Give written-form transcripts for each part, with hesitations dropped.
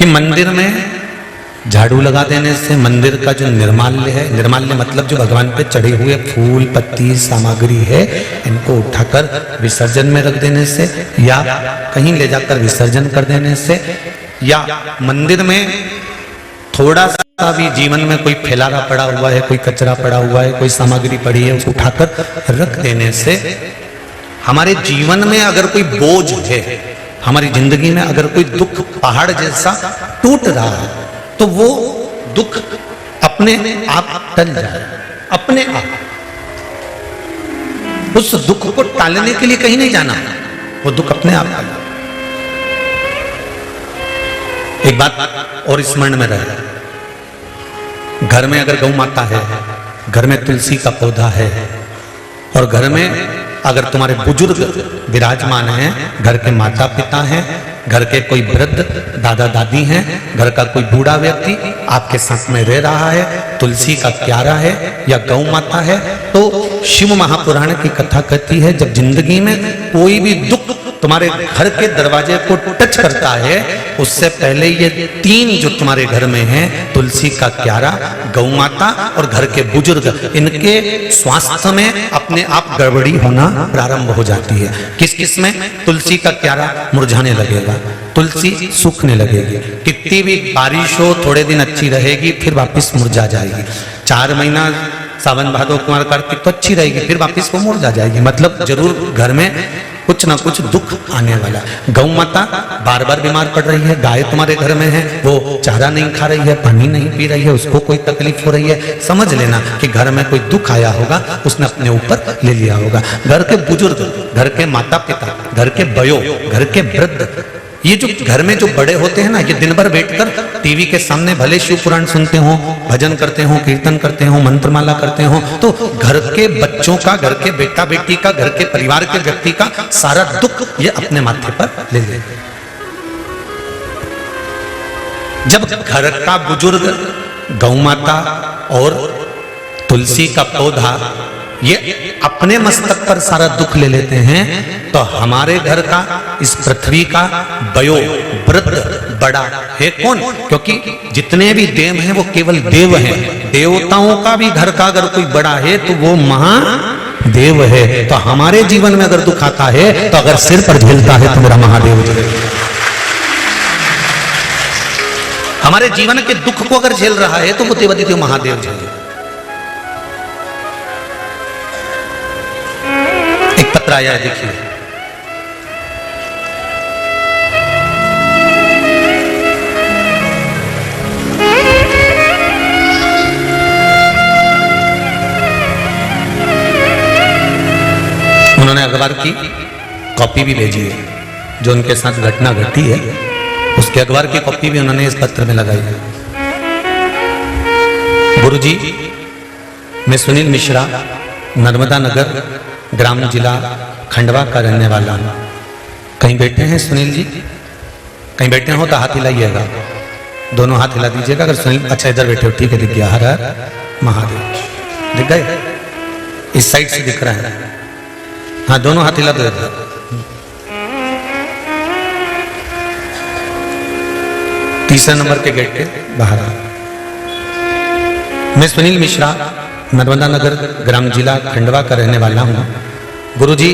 कि मंदिर में झाड़ू लगा देने से मंदिर का जो निर्माल्य है, निर्माल्य मतलब जो भगवान पे चढ़े हुए फूल पत्ती सामग्री है, इनको उठाकर विसर्जन में रख देने से, या कहीं ले जाकर विसर्जन कर देने से, या मंदिर में थोड़ा सा भी जीवन में कोई फैलारा पड़ा हुआ है, कोई कचरा पड़ा हुआ है, कोई सामग्री पड़ी है, उसको उठाकर रख देने से हमारे जीवन में अगर कोई बोझ है, हमारी जिंदगी में अगर कोई दुख पहाड़ जैसा टूट रहा है, तो वो दुख अपने आप टल जाए, अपने आप। उस दुख को टालने के लिए कहीं नहीं जाना, वो दुख अपने आप टल। एक बात और स्मरण में रहे, घर में अगर गौ माता है, घर में तुलसी का पौधा है, और घर में अगर तुम्हारे बुजुर्ग विराजमान हैं, घर के माता पिता हैं, घर के कोई वृद्ध दादा दादी हैं, घर का कोई बूढ़ा व्यक्ति आपके साथ में रह रहा है, तुलसी का क्यारा है या गौ माता है, तो शिव महापुराण की कथा कहती है जब जिंदगी में कोई भी दुख तुम्हारे घर के दरवाजे को टच करता है, उससे पहले ये तीन जो तुम्हारे घर में हैं, तुलसी का क्यारा, गौ माता और घर के बुजुर्ग, इनके स्वास्थ्य में अपने आप गड़बड़ी होना प्रारंभ हो जाती है। किस किस में? तुलसी का क्यारा मुरझाने लगेगा, तुलसी सूखने लगेगी, कितनी भी बारिश हो थोड़े दिन अच्छी रहेगी, फिर वापस मुरझा जाएगी। 4 महीना सावन भादो कुमार कार्तिक तो अच्छी रहेगी, फिर वापस वो मुरझा जाएगी। मतलब जरूर घर में कुछ ना कुछ दुख आने वाला। गौ माता बार बार बीमार पड़ रही है, गाय तुम्हारे घर में है, वो चारा नहीं खा रही है, पानी नहीं पी रही है, उसको कोई तकलीफ हो रही है, समझ लेना कि घर में कोई दुख आया होगा, उसने अपने ऊपर ले लिया होगा। घर के बुजुर्ग, घर के माता पिता, घर के बयो, घर के वृद्ध, ये जो घर में जो बड़े होते हैं ना, ये दिन भर बैठकर टीवी के सामने भले शिव पुराण सुनते हो, भजन करते हो, कीर्तन करते हो, मंत्रमाला करते हो, तो घर के बच्चों का, घर के बेटा बेटी का, घर के परिवार के व्यक्ति का सारा दुख ये अपने माथे पर ले लेते। जब घर का बुजुर्ग, गौ माता और तुलसी का पौधा ये अपने मस्तक पर सारा दुख ले लेते हैं, तो हमारे घर का, इस पृथ्वी का वयो वृद्ध बड़ा है कौन? क्योंकि जितने भी देव हैं वो केवल देव हैं। देवताओं का भी घर का अगर कोई बड़ा है तो वो महादेव है। तो हमारे जीवन में अगर दुख आता है, तो अगर सिर पर झेलता है तो मेरा महादेव झेलेगा। हमारे जीवन के दुख को अगर झेल रहा है तो वो देवादिदेव महादेव झेलेगा। एक पत्र आया है, देखिए। उन्होंने अखबार की कॉपी भी भेजी है, जो उनके साथ घटना घटी है, उसके अखबार की कॉपी भी उन्होंने इस पत्र में लगाई है। गुरुजी, मैं सुनील मिश्रा, नर्मदा नगर ग्राम जिला खंडवा का रहने वाला हूँ। कहीं बैठे हैं सुनील जी? कहीं बैठे हो तो हाथ हिलाइएगा, दोनों हाथ हिला दीजिएगा। अगर सुनील, अच्छा इधर बैठे हो, ठीक है, दिख गया। हर हर महादेव, दिख गए? इस साइड से दिख रहा है, हाँ, दोनों हाथ हिला दो। तीसरे नंबर के गेट के बाहर। मैं सुनील मिश्रा, नर्मदा नगर ग्राम जिला खंडवा का रहने वाला हूँ। गुरुजी,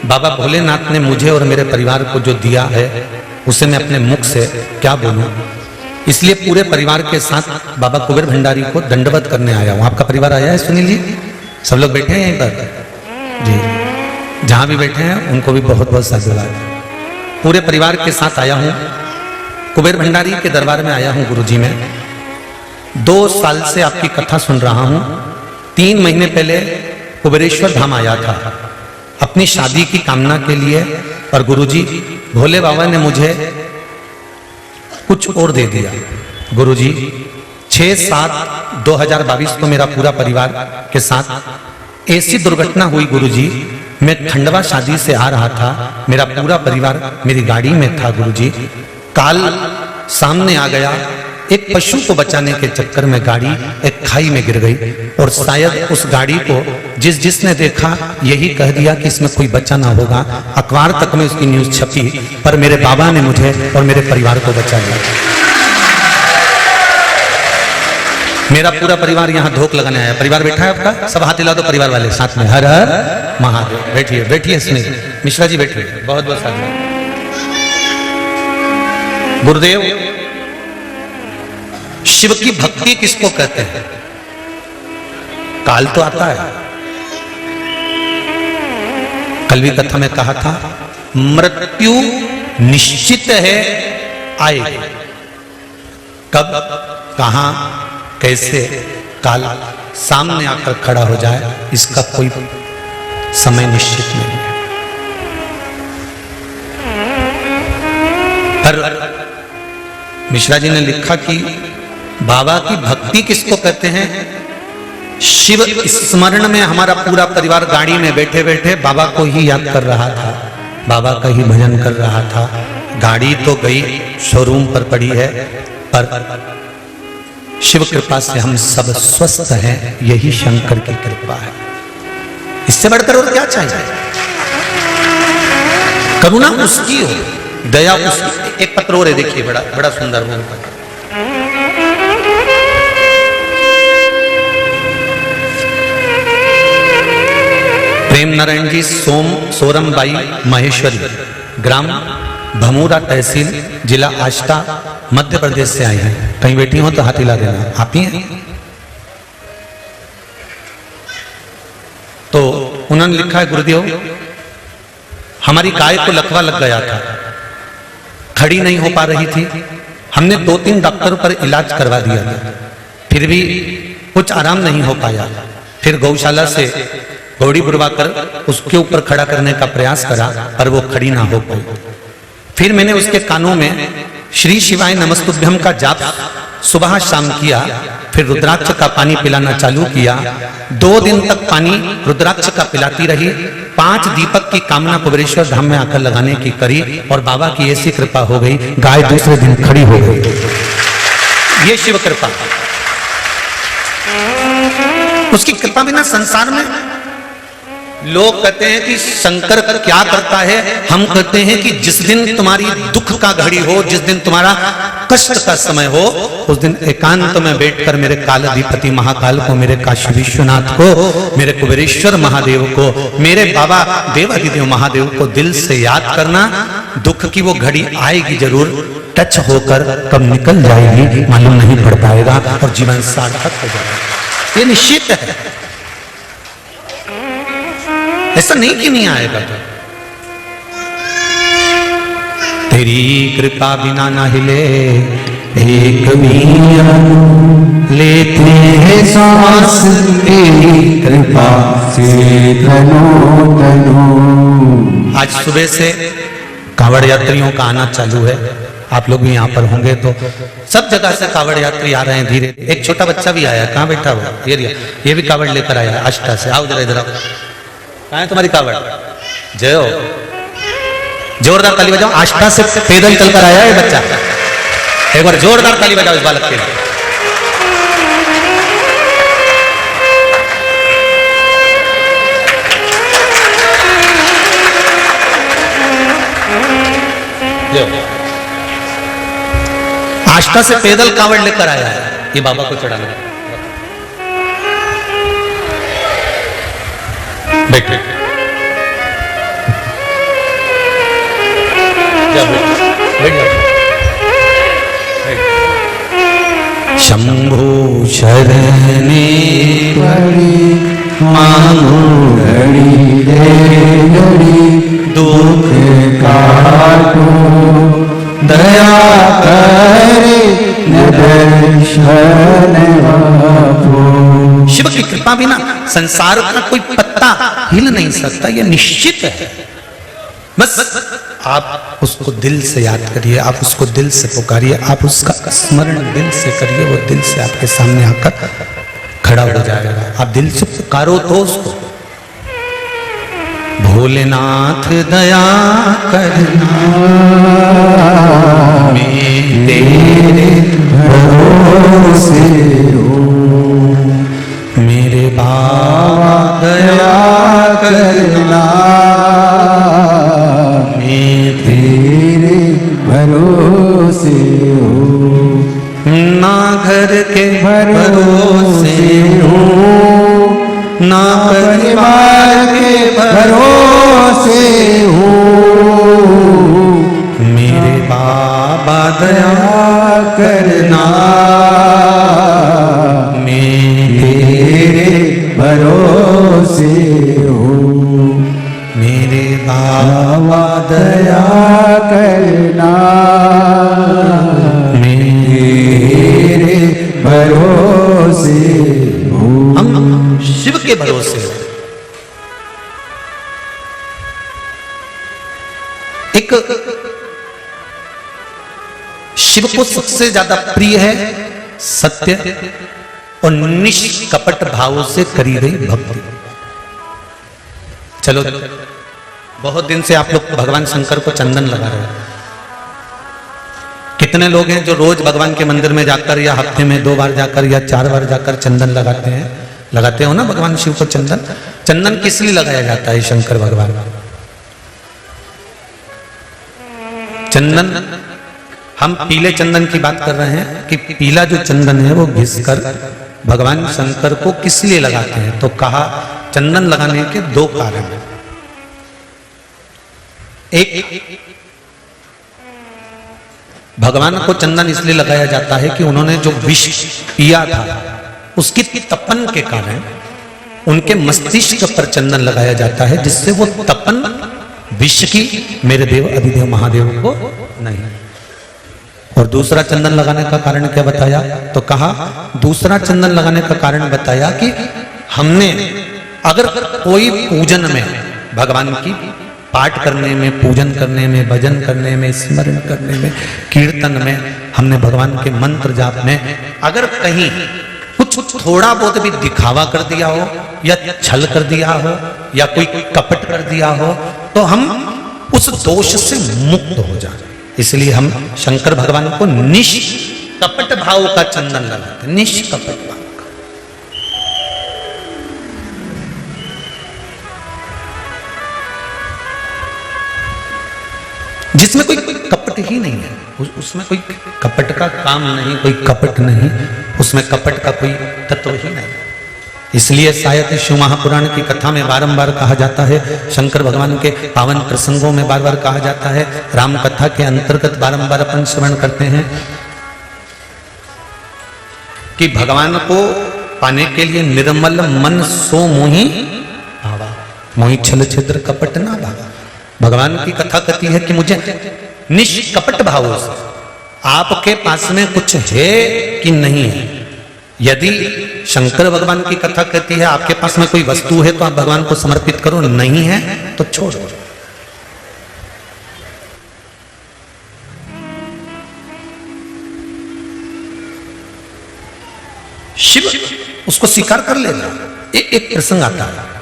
बाबा भोलेनाथ ने मुझे और मेरे परिवार को जो दिया है, उसे मैं अपने मुख से क्या बोलूं, इसलिए पूरे परिवार के साथ बाबा कुबेर भंडारी को दंडवत करने आया हूँ। आपका परिवार आया है सुनील जी? सब लोग बैठे हैं यहीं पर जी? जहां भी बैठे हैं उनको भी बहुत बहुत साधुवाद। पूरे परिवार के साथ आया हूँ, कुबेर भंडारी के दरबार में आया हूँ। गुरुजी, मैं 2 साल से आपकी कथा सुन रहा हूँ। 3 महीने पहले कुबेरेश्वर धाम आया था अपनी शादी की कामना के लिए, और गुरुजी भोले बाबा ने मुझे कुछ और दे दिया। गुरुजी, 6/7/2022 को मेरा पूरा परिवार के साथ ऐसी दुर्घटना हुई। गुरुजी, मैं खंडवा शादी से आ रहा था, मेरा पूरा परिवार मेरी गाड़ी में था। गुरुजी, काल सामने आ गया। एक पशु को बचाने के चक्कर में गाड़ी एक खाई में गिर गई, और शायद उस गाड़ी को जिसने देखा यही कह दिया कि इसमें कोई बच्चा ना होगा। अखबार तक में उसकी न्यूज छपी, पर मेरे बाबा ने मुझे और मेरे परिवार को बचा लिया। मेरा पूरा परिवार यहाँ धोख लगाने आया। परिवार बैठा है आपका? सब हाथ हिला दो परिवार वाले साथ में। हर हर महादेव। बैठिए बैठिए स्नेह मिश्रा जी बैठिए। बहुत बहुत साधु। गुरुदेव, शिव की भक्ति किसको कहते हैं? काल तो आता है। कल भी कथा में कहा था मृत्यु निश्चित है आएगी। कब, कहां, कैसे काल सामने आकर खड़ा हो जाए इसका कोई समय निश्चित नहीं है। पर मिश्रा जी ने लिखा कि बाबा की भक्ति किसको कहते हैं? शिव स्मरण में हमारा पूरा परिवार गाड़ी में बैठे बैठे बाबा को ही याद कर रहा था, बाबा का ही भजन कर रहा था। गाड़ी तो गई शोरूम पर पड़ी है, पर शिव कृपा से हम सब स्वस्थ हैं। यही शंकर की कृपा है। इससे बढ़कर और क्या चाहिए? करुणा उसकी हो, दया उसकी। एक पत्र और है, देखिए बड़ा बड़ा सुंदर वो पत्र। प्रेम नारायण जी सोरमबाई महेश्वरी, ग्राम भमूरा, तहसील जिला आष्टा, मध्य प्रदेश से आई हैं। कहीं बैठी हो तो हाथ हिला देना। आप ही हैं? तो उन्होंने लिखा है, गुरुदेव हमारी गाय को लकवा लग गया था, खड़ी नहीं हो पा रही थी। हमने 2-3 डॉक्टरों पर इलाज करवा दिया था, फिर भी कुछ आराम नहीं हो पाया। फिर गौशाला से घोड़ी बुलवा कर उसके ऊपर खड़ा करने का प्रयास करा, पर वो खड़ी ना हो पाई। फिर मैंने उसके कानों में श्री शिवाय नमस्तुभ्यम का जाप सुबह शाम किया। फिर रुद्राक्ष का पानी पिलाना चालू किया। 2 दिन तक पानी रुद्राक्ष का पिलाती रही। 5 दीपक की कामना कुबेरेश्वर धाम में आकर लगाने की करी और बाबा की ऐसी कृपा हो गई, गाय दूसरे दिन खड़ी हो गई। ये शिव कृपा। उसकी कृपा बिना संसार में लोग कहते हैं कि शंकर क्या करता है। हम कहते हैं कि जिस दिन तुम्हारी दुख का घड़ी हो, जिस दिन तुम्हारा कष्ट का समय हो, उस दिन एकांत में बैठकर मेरे कालाधिपति महाकाल को, मेरे काशी विश्वनाथ को, मेरे कुबेरेश्वर महादेव को, मेरे बाबा देवादिदेव महादेव को दिल से याद करना। दुख की वो घड़ी आएगी जरूर, टच होकर कब निकल जाएगी मालूम नहीं पड़ पाएगा और जीवन सार्थक हो जाएगा। ये निश्चित है। ऐसा नहीं कि नहीं आएगा। तो तेरी कृपा बिना ना हिले एक भी लेते हैं सांस, तेरी कृपा से तनो तनो। आज सुबह से कांवड़ यात्रियों का आना चालू है। आप लोग भी यहाँ पर होंगे तो सब जगह से कांवड़ यात्री आ रहे हैं धीरे। एक छोटा बच्चा भी आया, कहाँ बैठा हुआ? ये भी कांवड़ लेकर आया आष्टा से। आओ जरा इधर आओ। कहाँ है तुम्हारी कावड़? जय हो। जोरदार ताली बजाओ। आष्टा से पैदल चलकर आया है बच्चा। एक बार जोरदार ताली बजाओ इस बालक के लिए। आष्टा से पैदल कावड़ लेकर आया है ये बाबा को चढ़ाना। बैठ शंभो शरणे पड़ी मांगो घड़ी रे घड़ी, दुख काटो दया करे दर्शन आपो। शिव की कृपा बिना संसार का कोई पत्ता हिल नहीं सकता, यह निश्चित है। बस आप उसको दिल से याद करिए, आप उसको दिल से पुकारिए, आप उसका स्मरण दिल से करिए, वो दिल से आपके सामने आकर खड़ा हो जाएगा। आप दिल से पुकारो तो उसको। भोलेनाथ दया करना मैं तेरे भरोसे हूँ, मेरे बाबा दया करना मैं तेरे भरोसे हूँ। ना घर के भरोसे मार्ग के भरोसे हूँ। मेरे बाबा दया करना मेरे भरोसे हूँ। मेरे बाबा दया करना मेरे भरोसे हूँ। हम शिव के भरोसे हैं। एक शिव को सबसे ज्यादा प्रिय है सत्य और निष्कपट भाव से करी गई भक्ति। चलो बहुत दिन से आप लोग भगवान शंकर को चंदन लगा रहे हैं। कितने लोग हैं जो रोज भगवान के मंदिर में जाकर या हफ्ते में 2 बार जाकर या 4 बार जाकर चंदन लगाते हैं? लगाते हो ना भगवान शिव को चंदन। चंदन किस लिए लगाया जाता है शंकर भगवान? चंदन, हम पीले चंदन की बात कर रहे हैं कि पीला जो चंदन है वो घिसकर भगवान शंकर को किस लिए लगाते हैं? तो कहा चंदन लगाने के 2 कारण हैं। एक, भगवान को चंदन इसलिए लगाया जाता है कि उन्होंने जो विष पिया था उसकी तपन के कारण उनके मस्तिष्क पर चंदन लगाया जाता है, जिससे वो तपन विष की मेरे देव अधिदेव महादेव को नहीं। और दूसरा चंदन लगाने का कारण क्या बताया? तो कहा दूसरा चंदन लगाने का कारण बताया कि हमने अगर कोई पूजन में भगवान की पाठ करने में, पूजन करने में, भजन करने में, स्मरण करने में, कीर्तन में, हमने भगवान के मंत्र जाप में अगर कहीं कुछ थोड़ा बहुत भी दिखावा कर दिया हो या छल कर दिया हो या कोई कपट कर दिया हो तो हम उस दोष से मुक्त हो जाए। इसलिए हम शंकर भगवान को निष्कपट भाव का चंदन लगाते हैं। निष्कपट भाव का। जिसमें कोई कपट ही नहीं है, उसमें कोई कपट का काम नहीं, कोई कपट नहीं, उसमें कपट का कोई तत्व ही नहीं। इसलिए शायद शिव महापुराण की कथा में बारंबार कहा जाता है, शंकर भगवान के पावन प्रसंगों में बार बार कहा जाता है, राम कथा के अंतर्गत बारंबार अपन श्रवण करते हैं कि भगवान को पाने के लिए निर्मल मन सो मोहि भावा, मोहि छल छिद्र कपट ना भावा। भगवान की कथा कहती है कि मुझे निष्कपट भाव से, आपके पास में कुछ है कि नहीं है। यदि शंकर भगवान की कथा कहती है आपके पास में कोई वस्तु है तो आप भगवान को समर्पित करो, नहीं है तो छोड़ो। शिव उसको स्वीकार कर लेगा। एक प्रसंग आता है,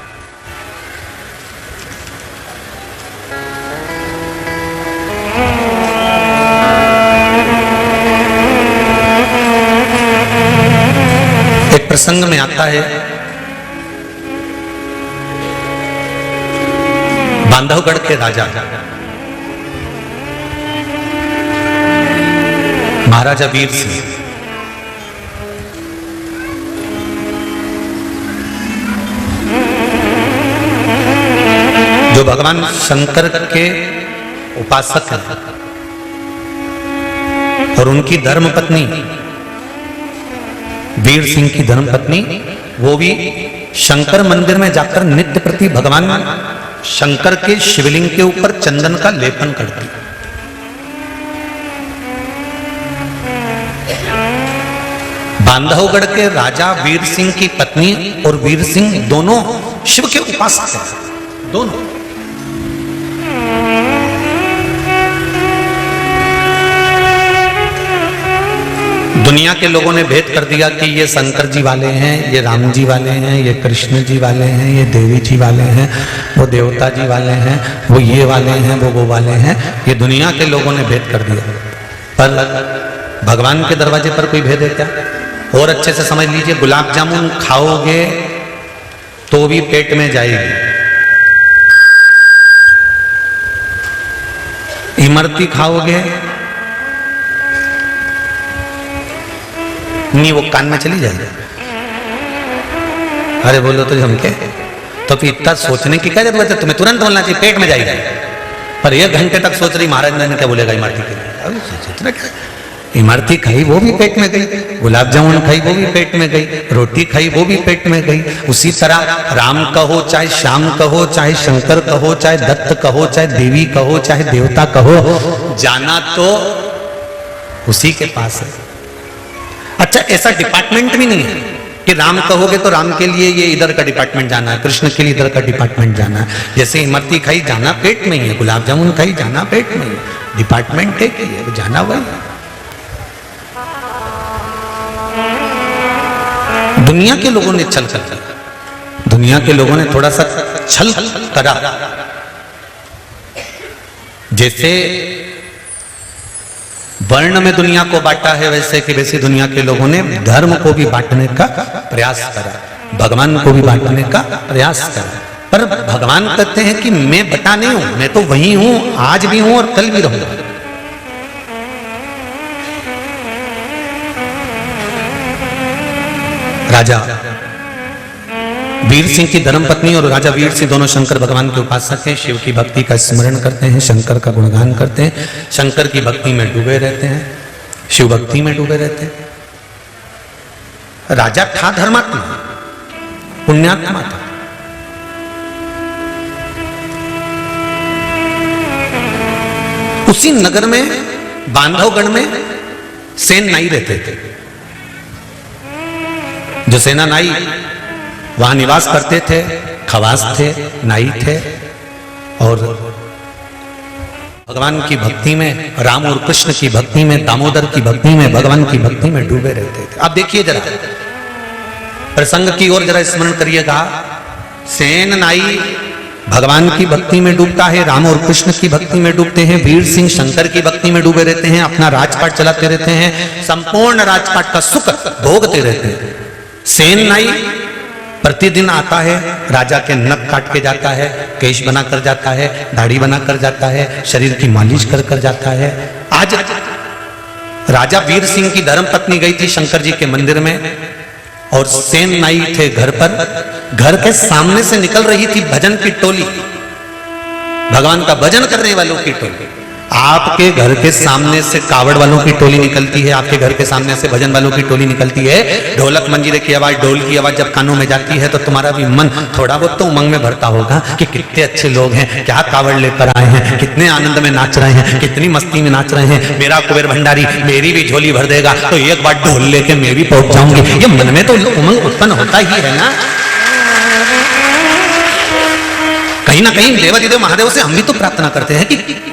प्रसंग में आता है, बांधवगढ़ के राजा महाराजा वीर सिंह जो भगवान शंकर के उपासक हैं और उनकी धर्मपत्नी वीर सिंह की धर्मपत्नी, वो भी शंकर मंदिर में जाकर नित्य प्रति भगवान शंकर के शिवलिंग के ऊपर चंदन का लेपन करती। बांधवगढ़ के राजा वीर सिंह की पत्नी और वीर सिंह दोनों शिव के उपासक हैं, दोनों। दुनिया के लोगों ने भेद कर दिया कि ये शंकर जी वाले हैं, ये राम जी वाले हैं, ये कृष्ण जी वाले हैं, ये देवी जी वाले हैं, वो देवता जी वाले हैं, वो ये वाले हैं, वो वाले हैं। ये दुनिया के लोगों ने भेद कर दिया। पर भगवान के दरवाजे पर कोई भेद है क्या? और अच्छे से समझ लीजिए, गुलाब जामुन खाओगे तो भी पेट में जाएगी, इमरती खाओगे नहीं, वो कान में चली जाएगी। अरे बोलो तो हम क्या, तो फिर इतना सोचने की क्या जरूरत है? तुम्हें तुरंत बोलना चाहिए पेट में जाएगा, पर 1 घंटे तक सोच रही महाराज ने क्या बोलेगा इमरती के लिए। अब सोचना क्या, इमरती खाई वो भी पेट में गई, गुलाब जामुन खाई वो भी पेट में गई, रोटी खाई वो भी पेट में गई। उसी तरह राम कहो चाहे श्याम कहो, चाहे शंकर कहो, चाहे दत्त कहो, चाहे देवी कहो, चाहे देवता कहो, जाना तो उसी के पास है। अच्छा, ऐसा डिपार्टमेंट भी नहीं है कि राम कहोगे तो राम के लिए ये इधर का डिपार्टमेंट जाना है, कृष्ण के लिए इधर का डिपार्टमेंट जाना है। जैसे इमरती खाई जाना पेट में ही है, गुलाब जामुन खाई जाना पेट में ही है, डिपार्टमेंट एक ही है, जाना वही। दुनिया के लोगों ने छल करा, दुनिया के लोगों ने थोड़ा सा छल करा। जैसे वर्ण में दुनिया को बांटा है, वैसे दुनिया के लोगों ने धर्म को भी बांटने का प्रयास करा, भगवान को भी बांटने का प्रयास करा। पर भगवान कहते हैं कि मैं बटा नहीं हूं, मैं तो वही हूं, आज भी हूं और कल भी रहूंगा। राजा वीर सिंह की धर्मपत्नी और राजा वीर सिंह दोनों शंकर भगवान के उपासक हैं, शिव की भक्ति का स्मरण करते हैं, शंकर का गुणगान करते हैं, शंकर की भक्ति में डूबे रहते हैं, शिव भक्ति में डूबे रहते हैं। राजा था धर्मात्मा, पुण्यात्मा था। उसी नगर में बांधवगढ़ में सेन नाई रहते थे। जो सेना नाई वहां निवास करते थे, खवास थे, नाई थे और भगवान की भक्ति में, राम और कृष्ण की भक्ति में, दामोदर की भक्ति में, भगवान की भक्ति में डूबे रहते थे। अब देखिए जरा प्रसंग की ओर जरा स्मरण करिएगा। सेन नाई भगवान की भक्ति में डूबता है, राम और कृष्ण की भक्ति में डूबते हैं, वीर सिंह शंकर की भक्ति में डूबे रहते हैं, अपना राजपाट चलाते रहते हैं, संपूर्ण राजपाट का सुख भोगते रहते हैं। सेन नाई प्रतिदिन आता है, राजा के नख काट के जाता है, केश बना कर जाता है, दाढ़ी बना कर जाता है, शरीर की मालिश कर कर जाता है। आज राजा वीर सिंह की धर्मपत्नी गई थी शंकर जी के मंदिर में और सेन नाई थे घर पर। घर के सामने से निकल रही थी भजन की टोली, भगवान का भजन करने वालों की टोली। आपके घर के सामने से कावड़ वालों की टोली निकलती है, आपके घर के सामने से भजन वालों की टोली निकलती है। ढोलक मंजीरे की आवाज, ढोल की आवाज जब कानों में जाती है तो तुम्हारा भी मन थोड़ा बहुत तो उमंग में भरता होगा कि कितने अच्छे लोग हैं, क्या कावड़ लेकर आए हैं, कितने आनंद में नाच रहे हैं, कितनी मस्ती में नाच रहे हैं। मेरा कुबेर भंडारी मेरी भी झोली भर देगा तो एक बार ढोल लेके मैं भी पहुंच जाऊंगी। ये मन में तो उमंग उत्पन्न होता ही है ना। कहीं ना कहीं देवादिदेव महादेव से हम भी तो प्रार्थना करते हैं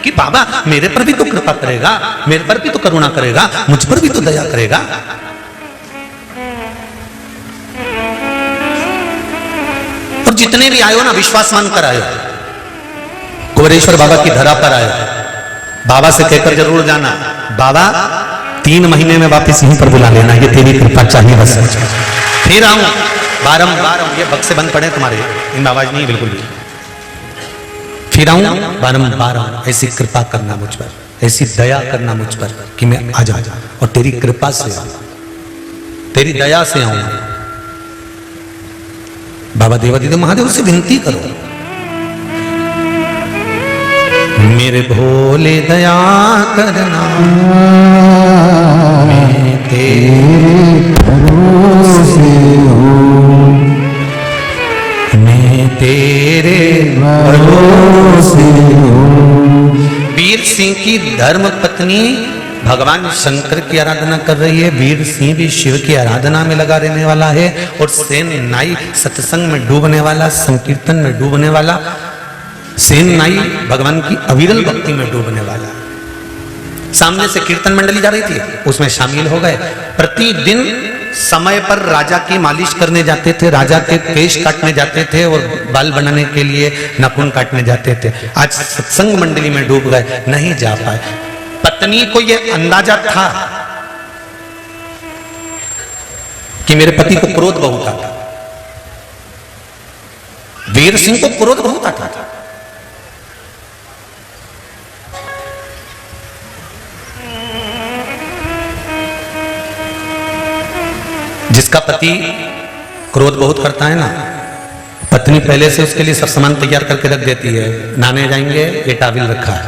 कि बाबा मेरे पर भी तो कृपा करेगा, मेरे पर भी तो करुणा करेगा, मुझ पर भी तो दया करेगा। और जितने भी आयो ना विश्वास मान कर आयो, कुबेरेश्वर बाबा की धरा पर आयो, बाबा से कहकर जरूर जाना बाबा 3 महीने में वापस यहीं पर बुला लेना, ये तेरी कृपा चाहिए बस। फिर आऊं बारंबार, ये बक्से बंद पड़े तुम्हारे, इनमें आवाज नहीं बिल्कुल भी। फिर आऊं बारंबार आऊं, ऐसी कृपा करना मुझ पर, ऐसी दया करना मुझ पर कि मैं आ जाऊं और तेरी कृपा से आऊं, तेरी दया से आऊं। बाबा देवादिदेव महादेव से विनती करो, मेरे भोले दया करना, मैं तेरे भरोसे हूं, मैं तेरे भरोसे हूं। वीर सिंह की धर्म पत्नी भगवान शंकर की आराधना कर रही है, वीर सिंह भी शिव की आराधना में लगा रहने वाला है और सेन नाई सत्संग में डूबने वाला, संकीर्तन में डूबने वाला, सेन नाई भगवान की अविरल भक्ति में डूबने वाला। सामने से कीर्तन मंडली जा रही थी, उसमें शामिल हो गए। प्रतिदिन समय पर राजा की मालिश करने जाते थे, राजा के केश काटने जाते थे और बाल बनाने के लिए नाखून काटने जाते थे। आज सत्संग मंडली में डूब गए, नहीं जा पाए। पत्नी को यह अंदाजा था कि मेरे पति को क्रोध बहुत आता, वीर सिंह को क्रोध बहुत आता था। जिसका पति क्रोध बहुत करता है ना, पत्नी पहले से उसके लिए सब सामान तैयार करके रख देती है। नहाने जाएंगे, ये टावल रखा है,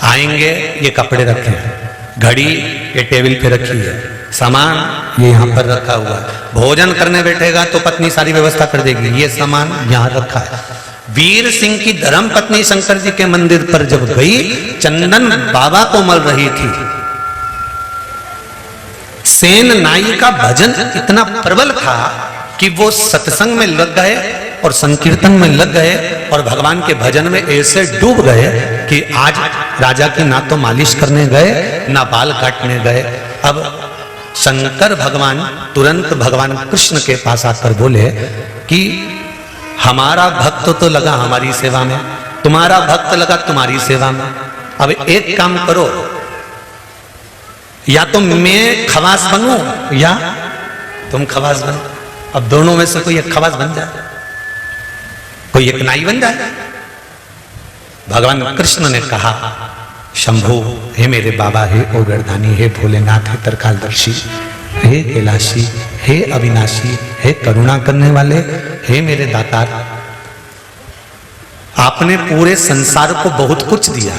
आएंगे ये कपड़े रखे हैं, घड़ी ये टेबल पे रखी है, सामान ये यहाँ पर रखा हुआ है, भोजन करने बैठेगा तो पत्नी सारी व्यवस्था कर देगी, ये सामान यहाँ रखा है। वीर सिंह की धर्म पत्नी शंकर जी के मंदिर पर जब गई, चंदन बाबा को मल रही थी। सेन नाई का भजन इतना प्रबल था कि वो सत्संग में लग गए और संकीर्तन में लग गए और भगवान के भजन में ऐसे डूब गए कि आज राजा की ना तो मालिश करने गए ना बाल काटने गए। अब शंकर भगवान तुरंत भगवान कृष्ण के पास आकर बोले कि हमारा भक्त तो लगा हमारी सेवा में, तुम्हारा भक्त लगा तुम्हारी सेवा में। अब एक काम करो, या तो मैं खवास बनूं या तुम खवास बनो। अब दोनों में से कोई एक खवास बन जाए, कोई एक नाई बन जाए। भगवान कृष्ण ने कहा, शंभु हे मेरे बाबा, हे ओगरदानी, हे भोलेनाथ, हे तरकालदर्शी, हे कैलाशी, हे अविनाशी, हे करुणा करने वाले, हे मेरे दातार, आपने पूरे संसार को बहुत कुछ दिया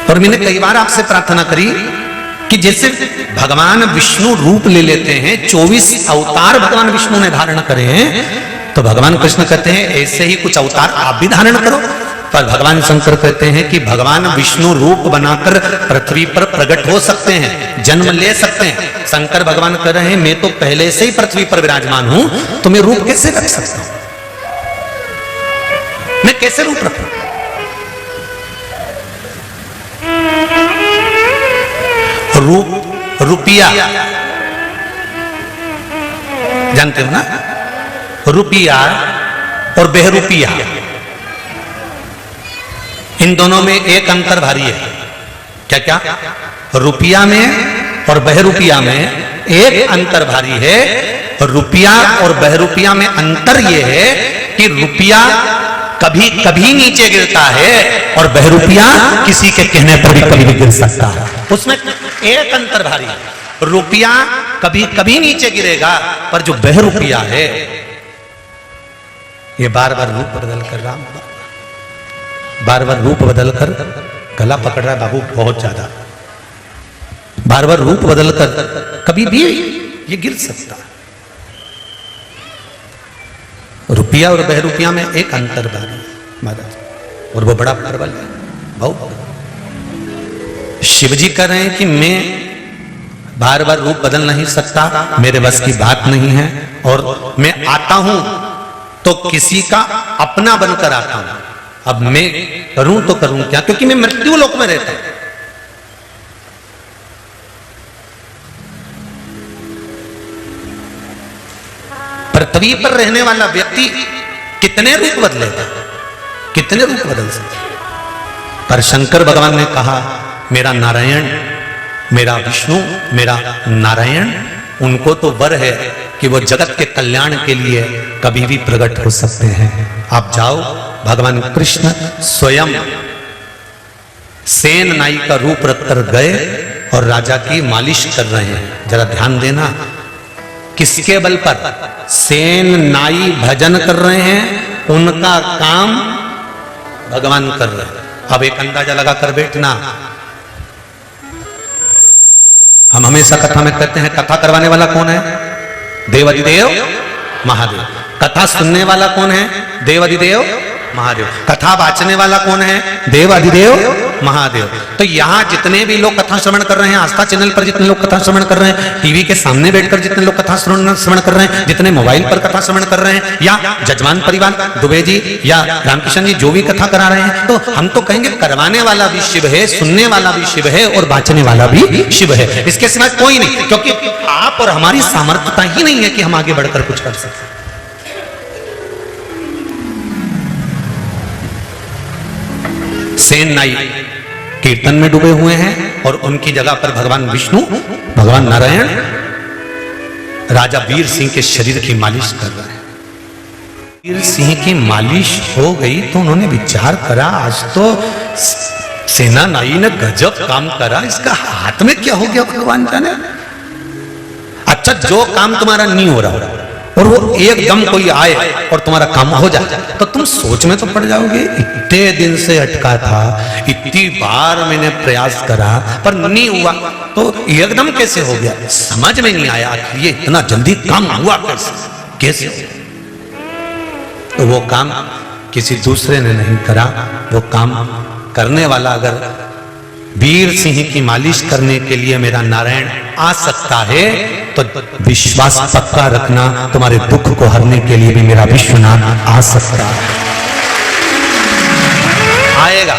और मैंने कई बार आपसे प्रार्थना करी कि जैसे भगवान विष्णु रूप ले लेते हैं, 24 अवतार भगवान विष्णु ने धारण करे हैं, तो भगवान कृष्ण कहते हैं ऐसे ही कुछ अवतार आप भी धारण करो। पर भगवान शंकर कहते हैं कि भगवान विष्णु रूप बनाकर पृथ्वी पर प्रकट हो सकते हैं, जन्म ले सकते हैं। शंकर भगवान कह रहे हैं मैं तो पहले से ही पृथ्वी पर विराजमान हूं, तो मैं रूप कैसे रख सकता हूं? मैं कैसे रूप रखूं? रूप रुपया जानते हो ना, रुपया और बेहरूपिया, इन दोनों में एक अंतर भारी है। क्या क्या? रुपया में और बहरूपिया में एक अंतर भारी है। रुपया और बहरूपिया में अंतर यह है कि रुपया कभी कभी नीचे गिरता है और बहरूपिया किसी के कहने पर भी कभी गिर सकता है। उसमें एक अंतर भारी है। रुपया कभी कभी नीचे गिरेगा, पर जो बहरूपिया है ये बार बार रूप बदल कर रहा, बार बार रूप बदल कर गला पकड़ रहा है बाबू, बहुत ज्यादा, बार बार रूप बदल कर कभी भी ये गिर सकता है। रुपया और बहरूपिया में एक अंतर भारी है महाराज, और वो बड़ा प्रबल है, बहुत। शिव जी कह रहे हैं कि मैं बार बार रूप बदल नहीं सकता, मेरे बस की बात नहीं है, और मैं आता हूं तो किसी का अपना बनकर आता हूं। अब मैं करूं तो करूं क्या, क्योंकि मैं मृत्यु लोक में रहता हूं। पृथ्वी पर रहने वाला व्यक्ति कितने रूप बदलेगा, कितने रूप बदल सकते। पर शंकर भगवान ने कहा मेरा नारायण, मेरा विष्णु, मेरा नारायण, उनको तो वर है कि वो जगत के कल्याण के लिए कभी भी प्रकट हो सकते हैं। आप जाओ, भगवान कृष्ण स्वयं सेन नाई का रूप रखकर गए और राजा की मालिश कर रहे हैं। जरा ध्यान देना, किसके बल पर? सेन नाई भजन कर रहे हैं, उनका काम भगवान कर रहे हैं। अब एक अंदाजा लगाकर बैठना, हम हमेशा कथा में कहते हैं कथा करवाने वाला कौन है? देवाधिदेव महादेव। कथा सुनने वाला कौन है? देवाधिदेव महादेव। कथा वाचने वाला कौन है? देवाधिदेव महादेव। तो यहाँ जितने भी लोग कथा श्रवण कर रहे हैं, आस्था चैनल पर जितने लोग कथा श्रवण कर रहे हैं, टीवी के सामने बैठकर जितने लोग कथा श्रवण कर रहे हैं, जितने मोबाइल पर कथा श्रवण कर रहे हैं, या जजमान परिवार दुबे जी या रामकिशन जी जो भी कथा करा रहे हैं, तो हम तो कहेंगे करवाने वाला भी शिव है, सुनने वाला भी शिव है और वाचने वाला भी शिव है। इसके सिवाय कोई नहीं, क्योंकि आप और हमारी सामर्थ्यता ही नहीं है कि हम आगे बढ़कर कुछ कर सकें। सेन नाई कीर्तन में डूबे हुए हैं और उनकी जगह पर भगवान विष्णु, भगवान नारायण राजा वीर सिंह के शरीर की मालिश कर रहे हैं। वीर सिंह की मालिश हो गई तो उन्होंने विचार करा, आज तो सेना नाई ने गजब काम करा, इसका हाथ में क्या हो गया भगवान जाने। अच्छा, जो काम तुम्हारा नहीं हो रहा और वो एकदम कोई आए और तुम्हारा काम हो जाए तो तुम सोच में तो पड़ जाओगे, इतने दिन से अटका था, इतनी बार मैंने प्रयास करा पर नहीं हुआ, तो एकदम कैसे हो गया? समझ में नहीं आया ये इतना जल्दी काम हुआ कैसे? तो वो काम किसी दूसरे ने नहीं करा, वो काम करने वाला अगर वीर सिंह की मालिश करने के लिए मेरा नारायण आ सकता है तो विश्वास पक्का रखना, तुम्हारे दुख को हरने के लिए भी मेरा विश्वनाथ आ सकता है, आएगा।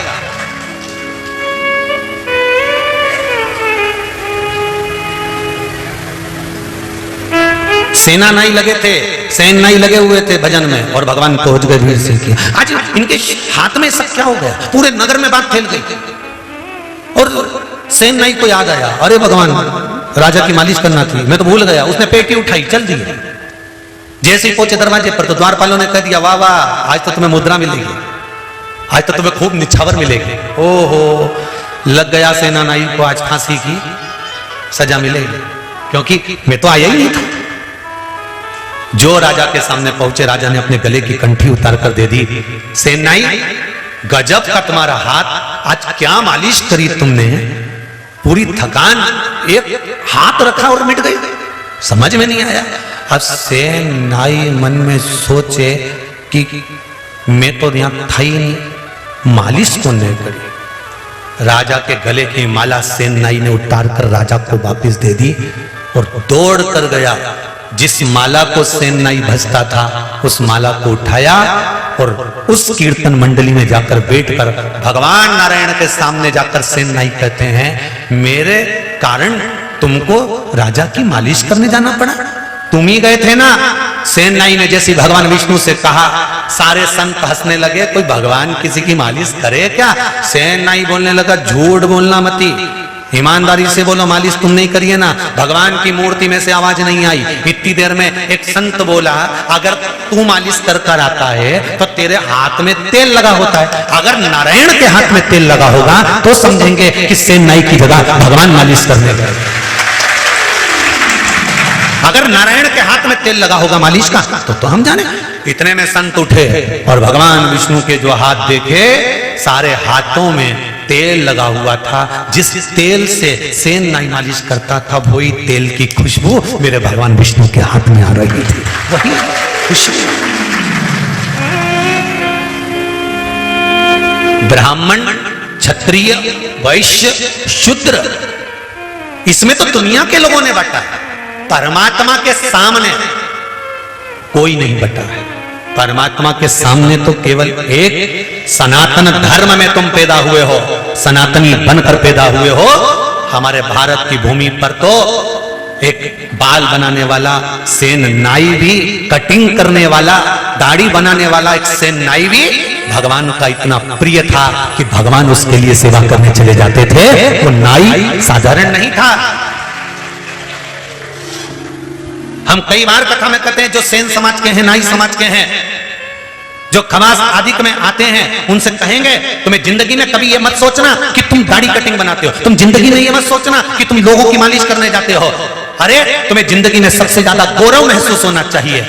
सेना नहीं लगे थे, सैन नहीं लगे हुए थे भजन में और भगवान पहुंच गए वीर सिंह की। आज इनके हाथ में सब क्या हो गया, पूरे नगर में बात फैल गई और सेन नहीं को याद आया, अरे भगवान राजा की मालिश करना थी, मैं तो भूल गया। उसने पेटी उठाई, चल दी। जैसे ही पहुंचे दरवाजे पर तो द्वारपालों ने कह दिया, वाह वाह आज तो तुम्हें मुद्रा मिलेगी, आज तो तुम्हें खूब निछावर मिलेगी। ओहो, लग गया सेनानाई को आज फांसी की सजा मिलेगी, क्योंकि मैं तो आया ही नहीं था। जो राजा के सामने पहुंचे, राजा ने अपने गले की कंठी उतार कर दे दी। सेनाई, गजब का तुम्हारा हाथ, आज क्या मालिश करी तुमने, पूरी थकान एक हाथ रखा और मिट गई, समझ में नहीं आया। अब सेनाई मन में सोचे कि मैं तो यहां था ही नहीं, मालिश कौन ने करी। राजा के गले की माला सेनाई ने उतार कर राजा को वापस दे दी और दौड़ कर गया। जिस माला को सेनाई भजता था उस माला को उठाया और उस कीर्तन मंडली में जाकर बैठकर भगवान नारायण के सामने जाकर सेनाई कहते हैं, मेरे कारण तुमको राजा की मालिश करने जाना पड़ा, तुम ही गए थे ना। सेनाई ने जैसे भगवान विष्णु से कहा, सारे संत हंसने लगे, कोई भगवान किसी की मालिश करे क्या? सेनाई बोलने लगा, झूठ बोलना मती, ईमानदारी से बोलो, मालिश तुम नहीं करिए ना। भगवान की मूर्ति में से आवाज नहीं आई। इतनी देर में एक संत बोला, अगर तू मालिश कर कर आता है तो तेरे हाथ में तेल लगा होता है, अगर नारायण के हाथ में तेल लगा होगा तो समझेंगे कि सेनाई की जगह भगवान मालिश करने गए। अगर नारायण के हाथ में तेल लगा होगा मालिश का तो हम जाने। इतने में संत उठे और भगवान विष्णु के जो हाथ देखे, सारे हाथों में तेल लगा हुआ था। जिस तेल से सेनाई मालिश करता था वही तेल की खुशबू मेरे भगवान विष्णु के हाथ में आ रही थी, वही खुशबू। ब्राह्मण, क्षत्रिय, वैश्य, शूद्र, इसमें तो दुनिया के लोगों ने बांटा है, परमात्मा के सामने कोई नहीं बटा है। परमात्मा के सामने तो केवल एक सनातन धर्म में तुम पैदा हुए हो, सनातनी बनकर पैदा हुए हो। हमारे भारत की भूमि पर तो एक बाल बनाने वाला सेनाई भी, कटिंग करने वाला, दाढ़ी बनाने वाला एक सेनाई भी भगवान का इतना प्रिय था कि भगवान उसके लिए सेवा करने चले जाते थे। वो नाई साधारण नहीं था। हम कई बार कथा में कहते हैं, जो सेन समाज के हैं, नाई समाज के हैं, जो खमास आदि में आते हैं, उनसे कहेंगे तुम्हें जिंदगी में कभी ये मत सोचना कि तुम दाढ़ी कटिंग बनाते हो, तुम जिंदगी में ये मत सोचना कि तुम लोगों की मालिश करने जाते हो। अरे तुम्हें जिंदगी में सबसे ज्यादा गौरव महसूस होना चाहिए,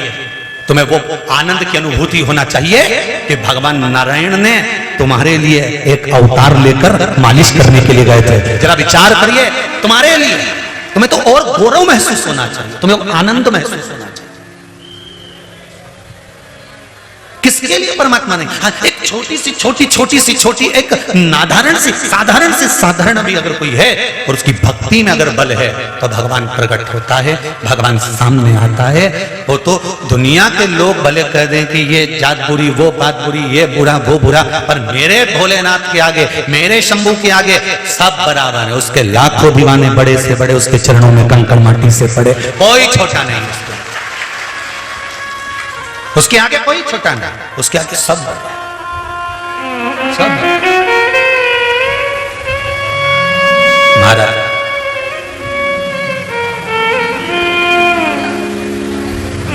तुम्हें वो आनंद की अनुभूति होना चाहिए कि भगवान नारायण ने तुम्हारे लिए एक अवतार लेकर मालिश करने के लिए गए थे। जरा विचार करिए, तुम्हारे लिए, तुम्हें तो और गौरव महसूस होना चाहिए, तुम्हें आनंद महसूस होना चाहिए। किसके लिए परमात्मा ने? हाँ, एक छोटी सी एक साधारण भी अगर कोई है और उसकी भक्ति में अगर बल है तो भगवान प्रकट होता है, भगवान सामने आता है। वो तो दुनिया के लोग भले कह दें कि ये जात बुरी, वो बात बुरी, ये बुरा, वो बुरा, पर मेरे भोलेनाथ के आगे, मेरे शंभू के आगे सब बराबर है। उसके लाखों दीवाने बड़े से बड़े उसके चरणों में कंकड़ माटी से पड़े, कोई छोटा नहीं उसके आगे, कोई छोटा नहीं, उसके आगे सब सब। महाराज,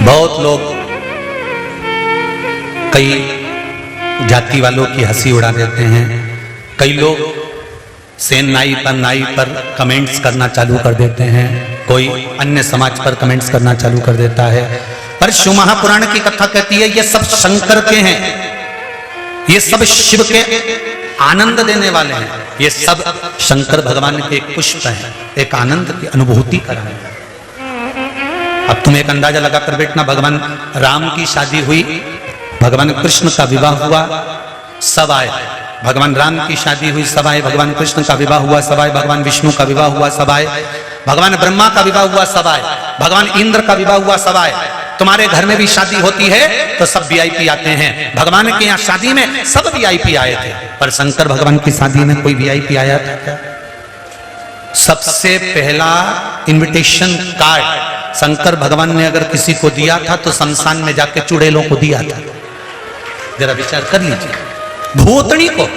बहुत लोग कई जाति वालों की हंसी उड़ा देते हैं, कई लोग सेन नाई पर कमेंट्स करना चालू कर देते हैं, कोई अन्य समाज पर कमेंट्स करना चालू कर देता है। पर शिव महापुराण की कथा कहती है ये सब शंकर के हैं, ये सब शिव के आनंद देने वाले हैं, ये सब शंकर भगवान के एक पुष्प हैं, एक आनंद की अनुभूति कराने। अब तुम एक अंदाजा लगाकर बैठना, भगवान राम की शादी हुई, भगवान कृष्ण का विवाह हुआ, सब आए। भगवान राम की शादी हुई, सब आए। भगवान कृष्ण का विवाह हुआ, सब आए। भगवान विष्णु का विवाह हुआ, सब आए। भगवान ब्रह्मा का विवाह हुआ, सब आए। भगवान इंद्र का विवाह हुआ, सब आए। तुम्हारे घर में भी शादी होती है तो सब वीआईपी आते हैं। भगवान के यहाँ शादी में सब वीआईपी आए थे, पर शंकर भगवान की शादी में कोई वीआईपी आया था क्या? सबसे पहला इनविटेशन कार्ड शंकर भगवान ने अगर किसी को दिया था तो शमशान में जाके चुड़ैलों को दिया था। जरा विचार कर लीजिए, भूतनी को।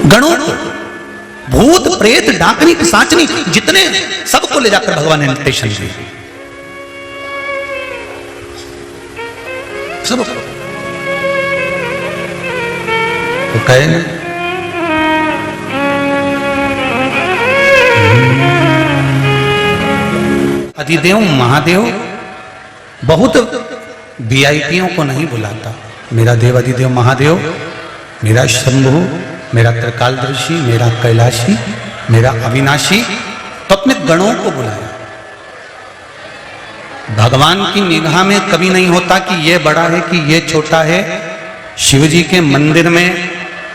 गणों को, भूत प्रेत डाकनी पिशाचनी जितने, सबको ले जाकर भगवान ने इन्विटेशन दिया, सबको। तो कहे ना, अधिदेव महादेव बहुत वीआईपियों को नहीं बुलाता। मेरा देव अधिदेव महादेव, मेरा शंभु, मेरा त्रिकालदर्शी, मेरा कैलाशी, मेरा अविनाशी, तो अपने गणों को बुलाया। भगवान की निगाह में कभी नहीं होता कि ये बड़ा है कि ये छोटा है। शिव जी के मंदिर में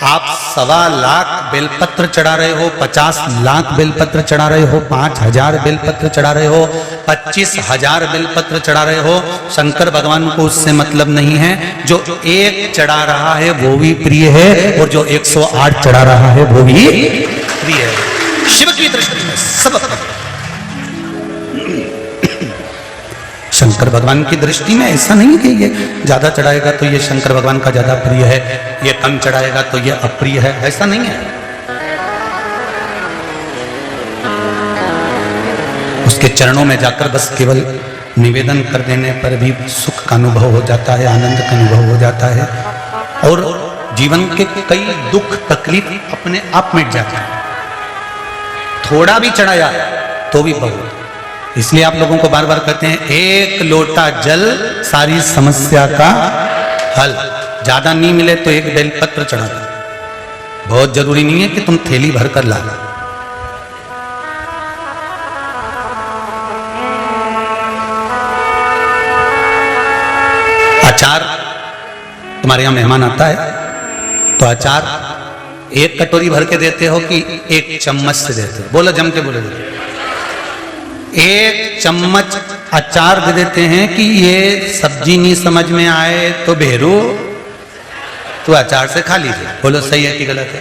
आप 1.25 लाख बेलपत्र चढ़ा रहे हो, 50 लाख बेलपत्र चढ़ा रहे हो, 5000 बेलपत्र चढ़ा रहे हो, 25,000 बेलपत्र चढ़ा रहे हो, शंकर भगवान को उससे मतलब नहीं है। जो एक चढ़ा रहा है वो भी प्रिय है, और जो 108 चढ़ा रहा है वो भी प्रिय है। शिव की दृष्टि में सब शंकर भगवान की दृष्टि में ऐसा नहीं कि ये ज्यादा चढ़ाएगा तो ये शंकर भगवान का ज्यादा प्रिय है, ये कम चढ़ाएगा तो ये अप्रिय है, ऐसा नहीं है। उसके चरणों में जाकर बस केवल निवेदन कर देने पर भी सुख का अनुभव हो जाता है, आनंद का अनुभव हो जाता है, और जीवन के कई दुख तकलीफ अपने आप मिट जाते हैं। थोड़ा भी चढ़ाया तो भी बहुत। इसलिए आप लोगों को बार बार कहते हैं एक लोटा जल सारी समस्या का हल। ज्यादा नहीं मिले तो एक बेलपत्र चढ़ा दो, बहुत जरूरी नहीं है कि तुम थैली भर कर ला। अचार, तुम्हारे यहां मेहमान आता है तो अचार एक कटोरी भर के देते हो कि एक चम्मच से देते हो? बोलो, जम के बोलो। एक चम्मच अचार दे देते हैं कि ये सब्जी नहीं समझ में आए तो भेरू तो अचार से खा लीजिए। बोलो सही है कि गलत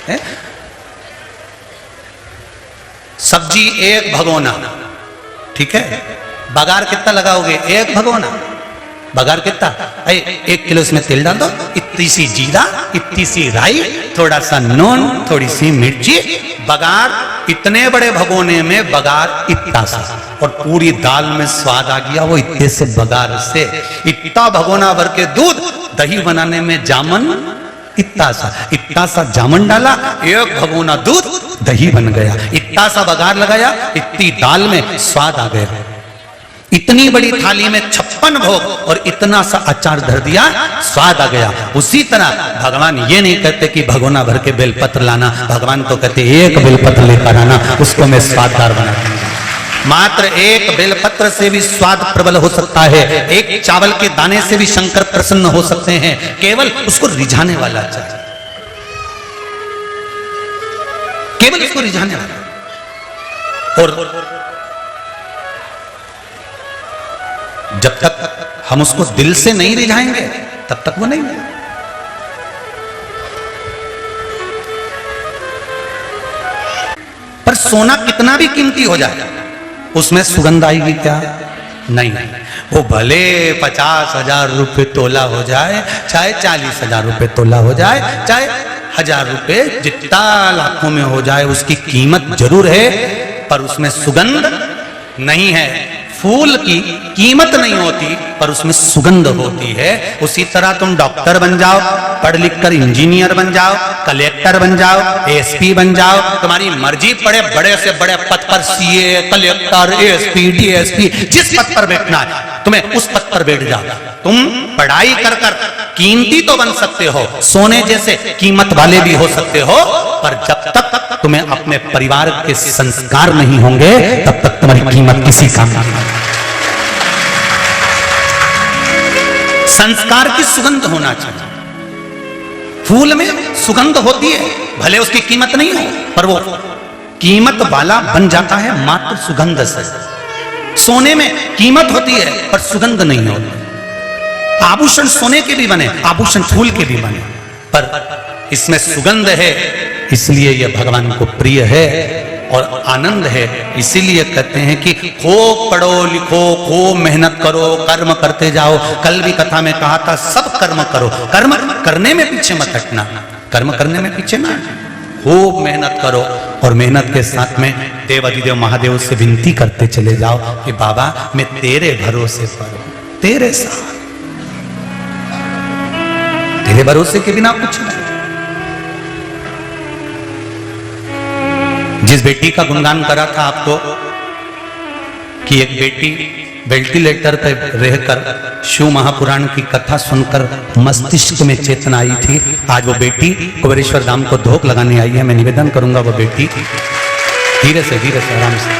है? सब्जी एक भगोना, ठीक है। बघार कितना लगाओगे? एक भगोना। बघार कितना? 1 किलो इसमें तेल डाल दो, इतनी सी जीरा, इतनी सी राई, थोड़ा सा नून, थोड़ी सी मिर्ची। बघार इतने बड़े भगोने में बघार इतना सा, और पूरी दाल में स्वाद आ गया वो इतने से बघार से। इतना भगोना भर के दूध, दही बनाने में जामन इतना सा जामन डाला, 1 भगोना दूध, दही बन गया। इतना सा बघार लगाया, इतनी दाल में स्वाद आ गया। इतनी बड़ी थाली में 56 भोग और इतना सा अचार धर दिया, स्वाद आ गया। उसी तरह भगवान ये नहीं कहते कि भगोना भर के बेलपत्र लाना, भगवान तो कहते एक बेलपत्र लेकर आना, उसको मैं स्वाददार बना दूंगा। मात्र एक बेलपत्र से भी स्वाद प्रबल हो सकता है, एक चावल के दाने से भी शंकर प्रसन्न हो सकते हैं, केवल उसको रिझाने वाला चाहिए, केवल उसको रिझाने वाला। और जब तक हम उसको दिल से नहीं रिझाएंगे तब तक वो नहीं है। पर सोना कितना भी कीमती हो जाए उसमें सुगंध आएगी क्या? नहीं। वो भले 50,000 रुपए तोला हो जाए, चाहे 40,000 रुपए तोला हो जाए, चाहे 1,000 रुपए जितना लाखों में हो जाए, उसकी कीमत जरूर है पर उसमें सुगंध नहीं है। फूल की कीमत नहीं होती पर उसमें सुगंध होती है। उसी तरह तुम डॉक्टर बन जाओ, पढ़ लिख कर इंजीनियर बन जाओ, कलेक्टर बन जाओ, एसपी बन जाओ, तुम्हारी मर्जी, बड़े बड़े से बड़े पद पर सीए, कलेक्टर, एसपी, डीएसपी, जिस पद पर बैठना है तुम्हें उस पद पर बैठ जाओ। तुम पढ़ाई कर कर कीमती तो बन सकते हो, सोने जैसे कीमत वाले भी हो सकते हो, पर जब तक तुम्हें अपने परिवार के संस्कार नहीं होंगे तब तक तुम्हारी कीमत किसी काम नहीं होगी। संस्कार की सुगंध होना चाहिए। फूल में सुगंध होती है, भले उसकी कीमत नहीं हो, पर वो कीमत वाला बन जाता है मात्र सुगंध से। सोने में कीमत होती है पर सुगंध नहीं होती। आभूषण सोने के भी बने, आभूषण फूल के भी बने, पर इसमें सुगंध है, इसलिए यह भगवान को प्रिय है और आनंद है। इसीलिए कहते हैं कि खूब पढ़ो लिखो, खूब मेहनत करो, कर्म करते जाओ। कल भी कथा में कहा था सब कर्म करो, कर्म करने में पीछे मत हटना, कर्म करने में पीछे ना, खूब मेहनत करो। और मेहनत के साथ में देव अधिदेव महादेव से विनती करते चले जाओ कि बाबा मैं तेरे भरोसे पर हूं, तेरे साथ, तेरे भरोसे के बिना कुछ नहीं। जिस बेटी का गुणगान करा था आपको कि एक बेटी वेंटिलेटर पर रहकर शिव महापुराण की कथा सुनकर मस्तिष्क में चेतना आई थी, आज वो बेटी कुबेरेश्वर धाम को धोख लगाने आई है। मैं निवेदन करूंगा वो बेटी धीरे से आराम से,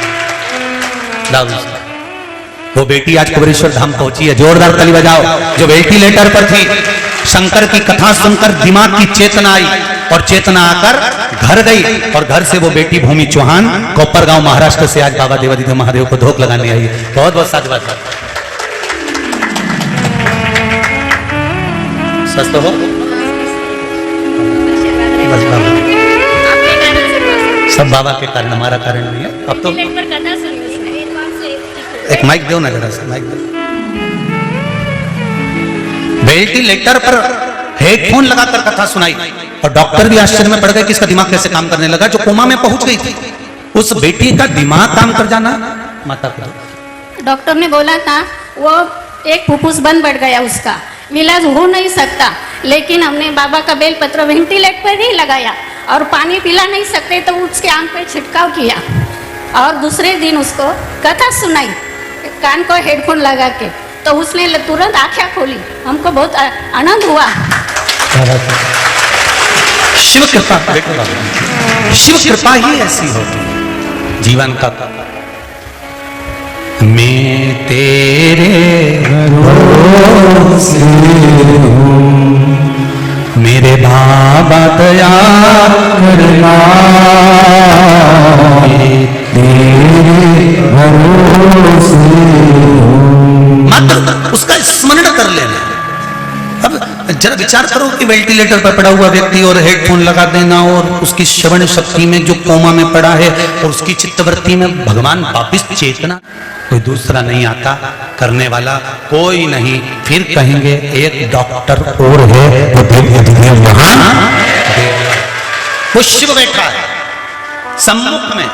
वो बेटी आज कुबेरेश्वर धाम पहुंची है। जोरदार ताली बजाओ। जो वेंटिलेटर पर थी, शंकर की कथा सुनकर दिमाग की चेतना आई और चेतना आकर घर गई, और घर से वो बेटी भूमि चौहान कोपरगांव महाराष्ट्र से आज बाबा देवादिदेव महादेव को धोख लगाने आई है। बहुत बहुत साधुवाद। स्वस्थ हो बस बाबा, सब बाबा के कारण, हमारा कारण नहीं है। अब तो एक माइक दो ना, जरा सा माइक दो। वेंटिलेटर पर हेडफोन लगाकर कथा सुनाई और डॉक्टर भी आश्चर्य में पड़ गए कि इसका दिमाग कैसे काम करने लगा, जो कोमा में पहुंच गई थी। उस बेटी का दिमाग काम कर जाना, माता को डॉक्टर ने बोला था वो एक फुफ्फुस बंद बढ़ गया, उसका इलाज हो नहीं सकता, लेकिन हमने बाबा का बेलपत्र वेंटिलेटर पर ही लगाया और पानी पिला नहीं सकते तो उसके आंख पे छिड़काव किया और दूसरे दिन उसको कथा सुनाई कान को हेडफोन लगा के, तो उसने तुरंत आंखें खोली। हमको बहुत आनंद हुआ। शिव कृपा, शिव कृपा ही ऐसी होती है जीवन का। मैं तेरे भरोसे हूँ, मेरे बाबा दया करना तेरे भरोसे हूँ। मात्र उसका स्मरण कर लेना। अब जरा विचार करो कि वेंटिलेटर पर पड़ा हुआ व्यक्ति और हेडफोन लगा देना और उसकी श्रवण शक्ति में जो कोमा में पड़ा है और उसकी चित्तवृत्ति में भगवान वापिस चेतना, कोई दूसरा नहीं आता करने वाला, कोई नहीं। फिर कहेंगे एक डॉक्टर और है, वो वो शिव बैठा है सम्मुख में,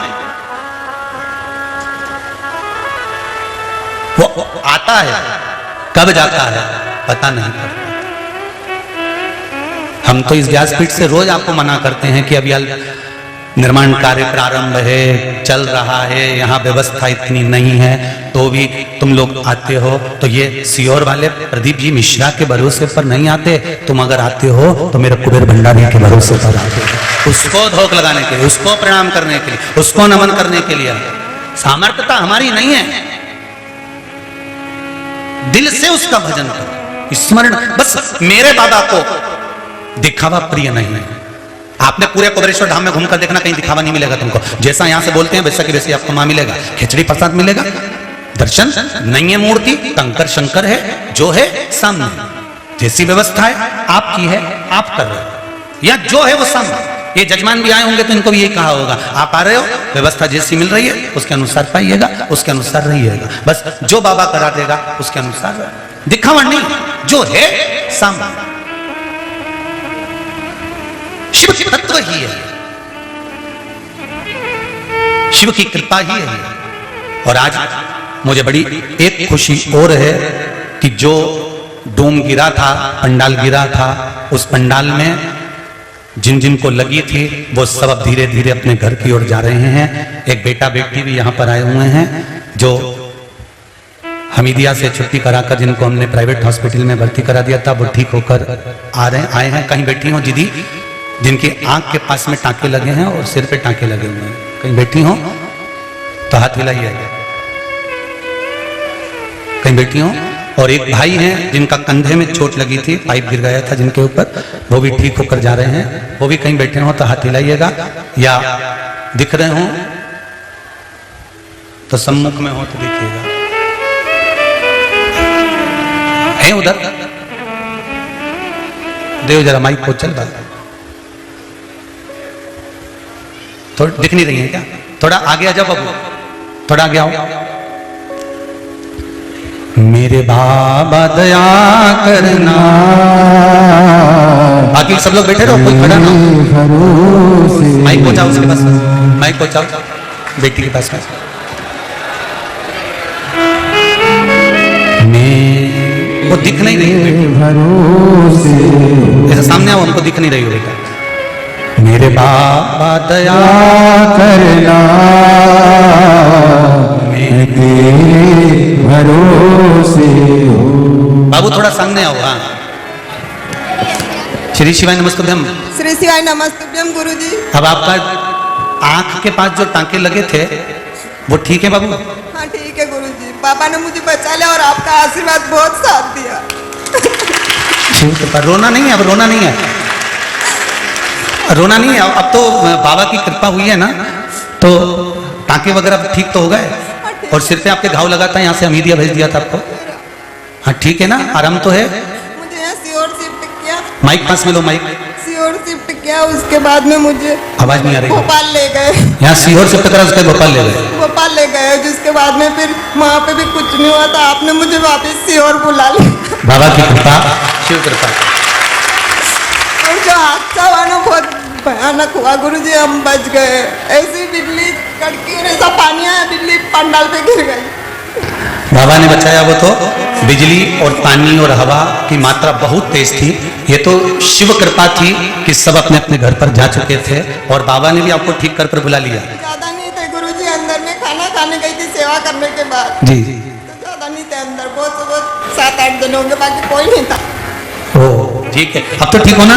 वो आता है, कब जाता है पता नहीं पड़ता। हम तो इस व्यासपीठ से रोज आपको मना करते हैं कि अभी निर्माण कार्य प्रारंभ है, चल रहा है, यहाँ व्यवस्था इतनी नहीं है, तो भी तुम लोग आते हो। तो ये सीहोर वाले प्रदीप जी मिश्रा के भरोसे पर नहीं आते, तुम अगर आते हो तो मेरे कुबेर भंडारी के भरोसे पर आते हो। उसको धोख लगाने के लिए, उसको प्रणाम करने के लिए, उसको नमन करने के लिए। सामर्थ्यता हमारी नहीं है, दिल से उसका भजन करो, स्मरण। बस मेरे बाबा को दिखावा प्रिय नहीं है। आपने पूरे कुबेरेश्वर धाम में घूमकर देखना, कहीं दिखावा नहीं मिलेगा तुमको। जैसा यहां से बोलते हैं वैसा की वैसे आपको वहां मिलेगा, खिचड़ी प्रसाद मिलेगा, दर्शन नहीं है, मूर्ति कंकर शंकर है, जो है सामने, जैसी व्यवस्था है आपकी है, आप कर रहे हो, या जो है वो सामने। ये जजमान भी आए होंगे तो इनको भी यही कहा होगा, आप आ रहे हो, व्यवस्था जैसी मिल रही है उसके अनुसार पाइएगा, उसके अनुसार रहिएगा। बस जो बाबा करा देगा उसके अनुसार, दिखावा नहीं, जो है सामने। शिव तत्व ही है, शिव की कृपा ही है। और आज मुझे बड़ी एक खुशी और है कि जो डोम गिरा था, पंडाल गिरा था, उस पंडाल में जिन जिन को लगी थी वो सब अब धीरे धीरे अपने घर की ओर जा रहे हैं। एक बेटा बेटी भी यहाँ पर आए हुए हैं जो हमीदिया से छुट्टी कराकर जिनको हमने प्राइवेट हॉस्पिटल में भर्ती करा दिया था, वो ठीक होकर आए हैं। कहीं बैठी हो दीदी जिनकी आंख के पास में टांके लगे हैं और सिर पे टांके लगे हुए हैं, कहीं बैठी हो तो हाथ हिलाइए। कहीं बैठी हो। और एक भाई हैं जिनका कंधे में चोट लगी थी, पाइप गिर गया था जिनके ऊपर, वो भी ठीक होकर जा रहे हैं। वो भी कहीं बैठे हो तो हाथ हिलाइएगा, या दिख रहे हो तो सम्मुख में हो तो देखिएगा। है उधर देव जरा माइक को चल बात, थोड़ा दिख नहीं रही है क्या? थोड़ा आगे आ जाओ बाबू, थोड़ा आगे आओ। मेरे बाबा दया करना, बाकी सब लोग बैठे रहो, कोई खड़ा ना। माइक पहुंचाओ उसके पास, माइक पहुंचाओ बेटी के पास में। मैं वो दिख नहीं रही भरोसे, ऐसा सामने आओ, उनको दिख नहीं रही हो बेटा। मेरे बाबा दया करना, मैं तेरे भरोसे हूँ। बाबू थोड़ा सामने आओ। हाँ, श्री शिवाय नमस्तुभ्यम। श्री शिवाय नमस्तुभ्यम गुरुजी। अब आपका आंख के पास जो टांके लगे थे वो ठीक है बाबू? हाँ ठीक है गुरुजी, पापा ने मुझे बचा लिया और आपका आशीर्वाद बहुत साथ दिया। ठीक है, पर रोना नहीं है, अब रोना नहीं है, रोना नहीं है। अब तो बाबा की कृपा हुई है ना, तो टांके वगैरह ठीक तो हो गए। और सिर पे आपके घाव लगा था, यहाँ से हमीदिया भेज दिया था आपको। हाँ ठीक है ना, आराम तो है। मुझे यहाँ सीहोर शिफ्ट किया। माइक पास में लो, माइक। सीहोर शिफ्ट किया, उसके बाद में मुझे आवाज नहीं आ रही। भोपाल ले गए। यहाँ सीहोर शिफ्ट करा, उसके भोपाल ले गए। भोपाल ले गए, जिसके बाद में फिर वहाँ पे भी कुछ नहीं हुआ था, आपने मुझे वापस सीहोर बुला लिया। बाबा की कृपा, शिव कृपा। और जो हादसा हुआ ना बहुत भयानक हुआ गुरुजी, हम बच गए। ऐसी बिजली कड़की और ऐसा पानी आया, बिजली पंडाल पे गिर गई। बाबा ने बचाया। वो तो बिजली और पानी और हवा की मात्रा बहुत तेज थी। ये तो शिव कृपा थी कि सब अपने अपने घर पर जा चुके थे और बाबा ने भी आपको ठीक कर बुला लिया। ज्यादा नहीं थे गुरुजी, अंदर में खाना खाने गई थी सेवा करने के बाद। जी तो ज्यादा नहीं थे अंदर, बहुत 7-8 जन होंगे, बाकी कोई नहीं था। ओ ठीक है, अब तो ठीक हो ना?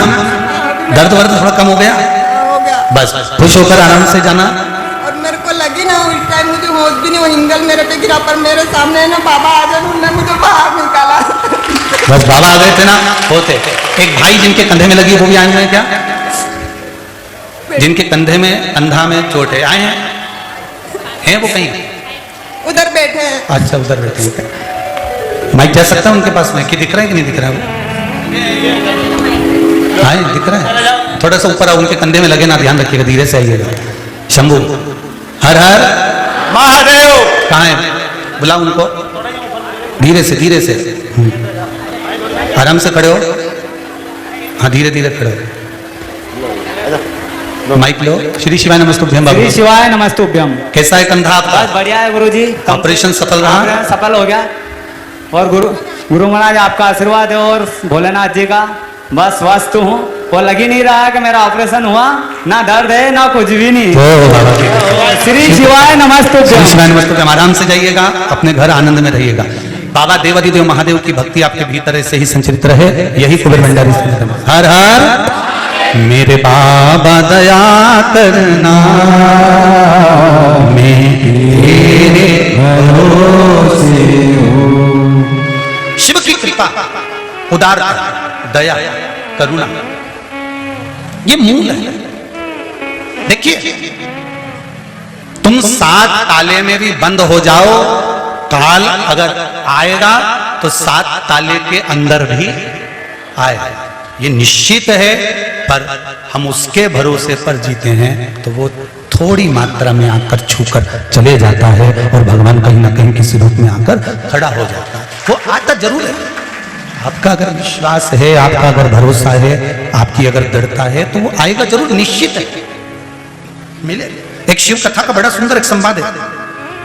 दर्द वर्द थोड़ा कम हो गया? हो गया। बस खुश होकर आराम से जाना। और मेरे को लगी ना उस टाइम, मुझे होश भी नहीं, वो हिंगल मेरे पे गिरा, पर मेरे सामने ना बाबा आ गए, उन्होंने मुझे बाहर निकाला। बस बाबा आ गए थे ना, होते। एक भाई जिनके कंधे में लगी वो भी आए हुए हैं क्या? जिनके कंधे में कंधा में चोट है, आए हैं वो कहीं? उधर बैठे हैं। अच्छा उधर बैठे हैं क्या? माइक जा सकता है उनके पास में कि दिख रहा है कि नहीं दिख रहा है? हाँ दिख रहा है, थोड़ा सा ऊपर आओ, उनके कंधे में लगे ना, ध्यान रखिएगा, धीरे से आइएगा। शंभू हर हर महादेव। कहाँ है? बुलाओ उनको, धीरे से आराम से खड़े हो। हाँ धीरे धीरे खड़े हो। माइक लो। श्री शिवाय नमस्तुभ्यम बाबू। श्री शिवाय नमस्तुभ्यम। कैसा है कंधा आपका? बस बढ़िया है गुरुजी, ऑपरेशन सफल रहा? सफल हो गया। और गुरु महाराज आपका आशीर्वाद है और भोलेनाथ जी का, बस स्वस्थ हूँ। वो लग ही नहीं रहा है कि मेरा ऑपरेशन हुआ, ना दर्द है ना कुछ भी नहीं। श्री शिवाय नमस्तुभ्यम। श्री शिवाय नमस्तुभ्यम। आराम से जाइएगा, अपने घर आनंद में रहिएगा। बाबा देवादिदेव महादेव की भक्ति आपके भीतर ऐसे ही संचरित रहे, यही कुबेर भंडारी। हर हर मेरे बाबा दया करना, मेरे भरोसे हूँ। शिव की कृपा, उदारता, दया, करुणा, ये मूल है। देखिए तुम 7 ताले में भी बंद हो जाओ, काल अगर आएगा तो 7 ताले के अंदर भी आएगा, ये निश्चित है। पर हम उसके भरोसे पर जीते हैं तो वो थोड़ी मात्रा में आकर छूकर चले जाता है और भगवान कहीं ना कहीं किसी रूप में आकर खड़ा हो जाता है। वो आता जरूर है। आपका अगर विश्वास है, आपका अगर भरोसा है, आपकी अगर दृढ़ता है तो वो आएगा जरूर, निश्चित है मिले। एक शिव कथा का बड़ा सुंदर एक संवाद है।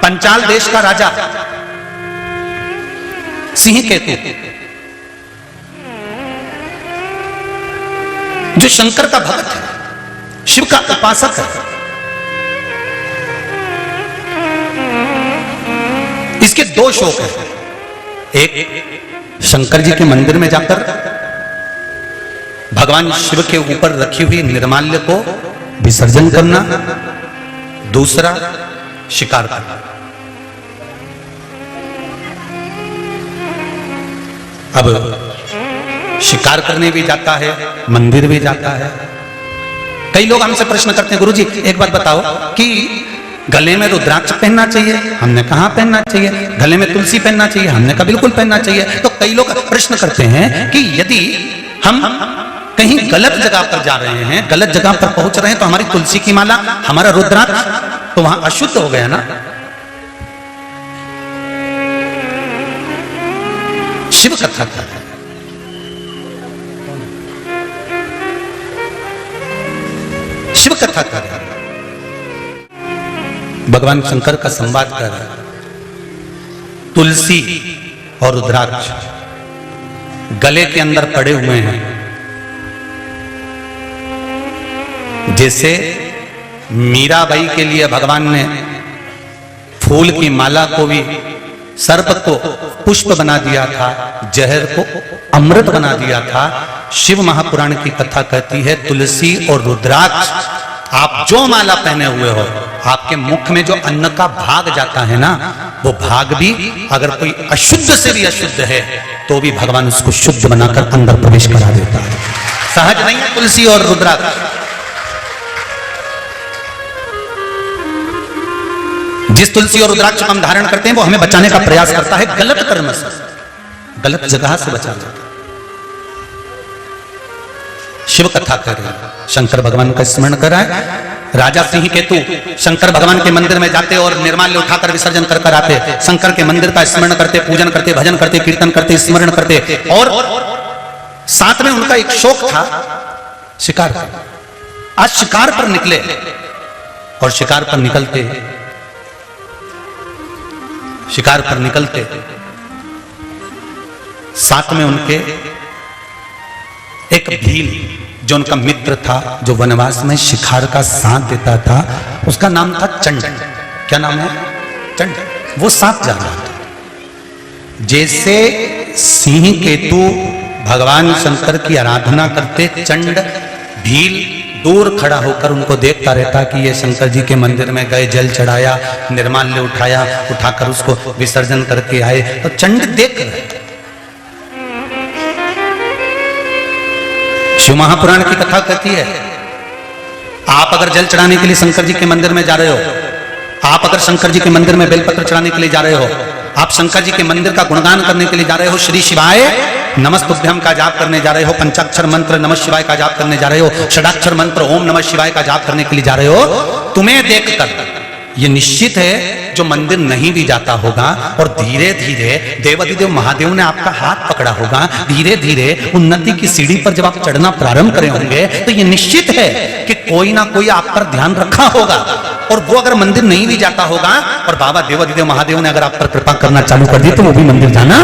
पंचाल देश का राजा सिंह केतु, जो शंकर का भक्त है, शिव का उपासक है, इसके दो शौक है। एक, शंकर जी के मंदिर में जाकर भगवान शिव के ऊपर रखी हुई निर्माल्य को विसर्जन करना, दूसरा शिकार करना। अब शिकार करने भी जाता है, मंदिर भी जाता है। कई लोग हमसे प्रश्न करते हैं, गुरुजी एक बात बताओ कि गले में रुद्राक्ष पहनना चाहिए? हमने कहा पहनना चाहिए। गले में तुलसी पहनना चाहिए? हमने कहा बिल्कुल पहनना चाहिए। तो कई लोग प्रश्न करते हैं कि यदि हम कहीं गलत जगह पर जा रहे हैं, गलत जगह पर पहुंच रहे हैं, तो हमारी तुलसी की माला, हमारा रुद्राक्ष तो वहां अशुद्ध हो गया ना। शिव कथा कर, शिव कथा कर, भगवान शंकर का संवाद कर, तुलसी और रुद्राक्ष गले के अंदर पड़े हुए हैं। जैसे मीराबाई के लिए भगवान ने फूल की माला को भी, सर्प को पुष्प बना दिया था, जहर को अमृत बना दिया था, शिव महापुराण की कथा कहती है तुलसी और रुद्राक्ष आप जो माला पहने हुए हो, आपके मुख में जो अन्न का भाग जाता है ना, वो भाग भी अगर कोई अशुद्ध से भी अशुद्ध है तो भी भगवान उसको शुद्ध बनाकर अंदर प्रवेश करा देता है। सहज नहीं है तुलसी और रुद्राक्ष। जिस तुलसी और रुद्राक्ष को हम धारण करते हैं वो हमें बचाने का प्रयास करता है गलत कर्म से, गलत जगह से बचा जाता है। शिव कथा कर रहे हैं, शंकर भगवान का स्मरण कर रहा है। राजा सिंह केतु शंकर भगवान के मंदिर में जाते और निर्माल्य उठाकर विसर्जन कर कर आते, शंकर के मंदिर का स्मरण करते, पूजन करते, भजन करते, कीर्तन करते, स्मरण करते, और साथ में उनका एक शौक था शिकार का। आज शिकार पर निकले और शिकार पर निकलते साथ में उनके एक भील जो उनका मित्र था, जो वनवास में शिकार का साथ देता था, उसका नाम था चंड। क्या नाम है? चंड। वो साथ जा रहा था। जैसे सिंह केतु भगवान शंकर की आराधना करते, चंड भील दूर खड़ा होकर उनको देखता रहता कि ये शंकर जी के मंदिर में गए, जल चढ़ाया, निर्माल्य उठाया, उठाकर उसको विसर्जन करके आए। तो चंड देख रहे। शिव महापुराण की कथा कहती है, आप अगर जल चढ़ाने के लिए शंकर जी के मंदिर में जा रहे हो, आप अगर शंकर जी के मंदिर में बेलपत्र चढ़ाने के लिए जा रहे हो, आप शंकर जी के मंदिर का गुणगान करने के लिए जा रहे हो, श्री शिवाय नमस्तुभ्यम का जाप करने जा रहे हो, पंचाक्षर मंत्र नमः शिवाय का जाप करने जा रहे हो, षडाक्षर मंत्र ओम नमः शिवाय का जाप करने के लिए जा रहे हो, तुम्हें देखकर ये निश्चित है जो मंदिर नहीं भी जाता होगा और धीरे धीरे देवाधिदेव महादेव ने आपका हाथ पकड़ा होगा, धीरे धीरे उन्नति की सीढ़ी पर जब आप चढ़ना प्रारंभ करे होंगे, तो ये निश्चित है कि कोई ना कोई आप पर ध्यान रखा होगा। और वो अगर मंदिर नहीं भी जाता होगा और बाबा देवाधिदेव महादेव ने अगर आप पर कृपा करना चालू कर दी, तो वो भी मंदिर जाना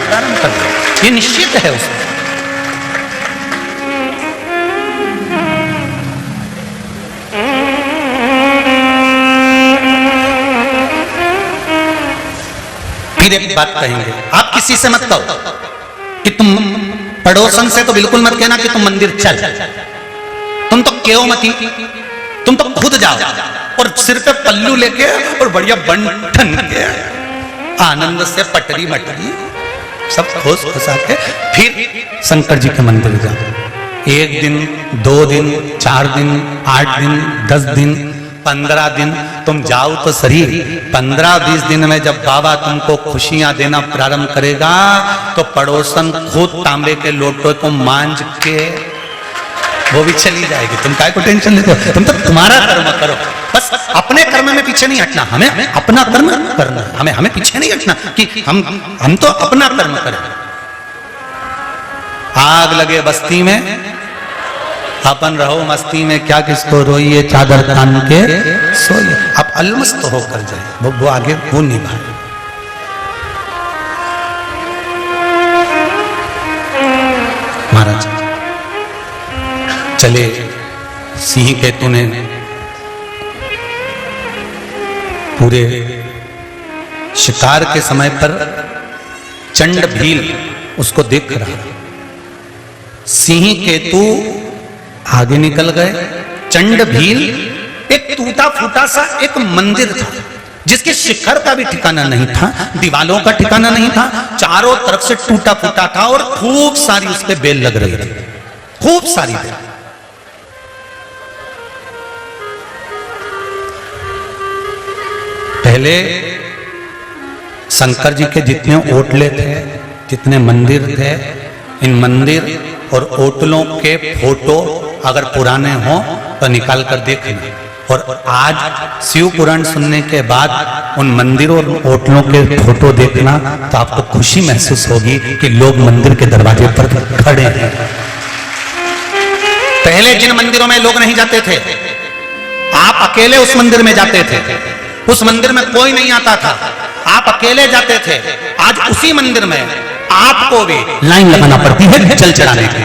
प्रारंभ कर दिया। ये निश्चित है उसमें। फिर एक बात कहेंगे, आप किसी से मत कहो कि तुम पड़ोसन से तो बिल्कुल मत कहना कि तुम मंदिर चल, तुम तो क्यों मती, तुम तो खुद जाओ और सिर पे पल्लू लेके और बढ़िया बंठन के आनंद से पटरी मटरी सब खोस खोसा के फिर शंकर जी के मंदिर जाओ। 1 दिन 2 दिन 4 दिन 8 दिन 10 दिन 15 दिन तुम जाओ तो सही। 15-20 दिन में जब बाबा तुमको खुशियां देना प्रारंभ करेगा तो पड़ोसन खुद तांबे के लोटो को मांझ के वो भी चली जाएगी। तुम काय को टेंशन लेते हो? तुम तो तुम्हारा कर्म करो, बस अपने कर्म में पीछे नहीं हटना। हमें अपना कर्म करना, हमें पीछे नहीं हटना कि हम तो अपना कर्म करें। आग लगे बस्ती में अपन रहो मस्ती में, क्या किसको रोइए चादर तान के सोइए। आप अलमस्त होकर जाए, वो आगे वो निभाए। महाराज चले सिंह केतु ने पूरे शिकार के समय पर चंड भील उसको देख रहा। सिंह केतु आगे निकल गए। चंड भील एक टूटा फूटा सा एक मंदिर था जिसके शिखर का भी ठिकाना नहीं था, दीवालों का ठिकाना नहीं था, चारों तरफ से टूटा फूटा था और खूब सारी उस पे बेल लग रही थी, खूब सारी बेल। पहले शंकर जी के जितने ओटले थे, जितने मंदिर थे, इन मंदिर और ओटलों के फोटो अगर पुराने हो तो निकाल कर देखना। और आज शिव पुराण सुनने के बाद उन मंदिरों और ओटलों के फोटो देखना तो आपको खुशी महसूस होगी कि लोग मंदिर के दरवाजे पर खड़े हैं। पहले जिन मंदिरों में लोग नहीं जाते थे, आप अकेले उस मंदिर में जाते थे, उस मंदिर में कोई नहीं आता था, आप अकेले जाते थे। आज उसी मंदिर में आपको भी लाइन लगाना पड़ती है जल चढ़ाने की।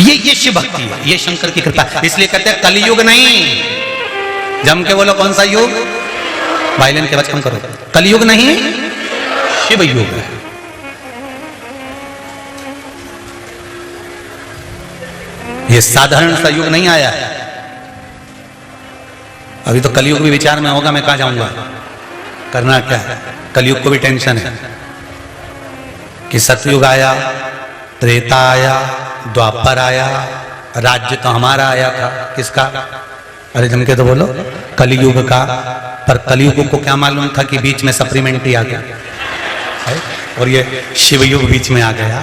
ये शिव भक्ति है, ये शंकर की कृपा। इसलिए कहते हैं कलयुग नहीं, जम के बोलो कौन सा युग, वायलिन के बाद कम करो, कलयुग नहीं शिव युग है। ये साधारण सा युग नहीं आया है। अभी तो कलयुग भी विचार में होगा, मैं कहां जाऊंगा, करना क्या है। कलयुग को भी टेंशन है कि सतयुग आया, त्रेता आया, द्वापर आया, राज्य तो हमारा आया था, किसका, अरे जम के तो बोलो कलयुग का। पर कलयुग को क्या मालूम था कि बीच में सप्लीमेंट्री आ गया और ये शिवयुग बीच में आ गया।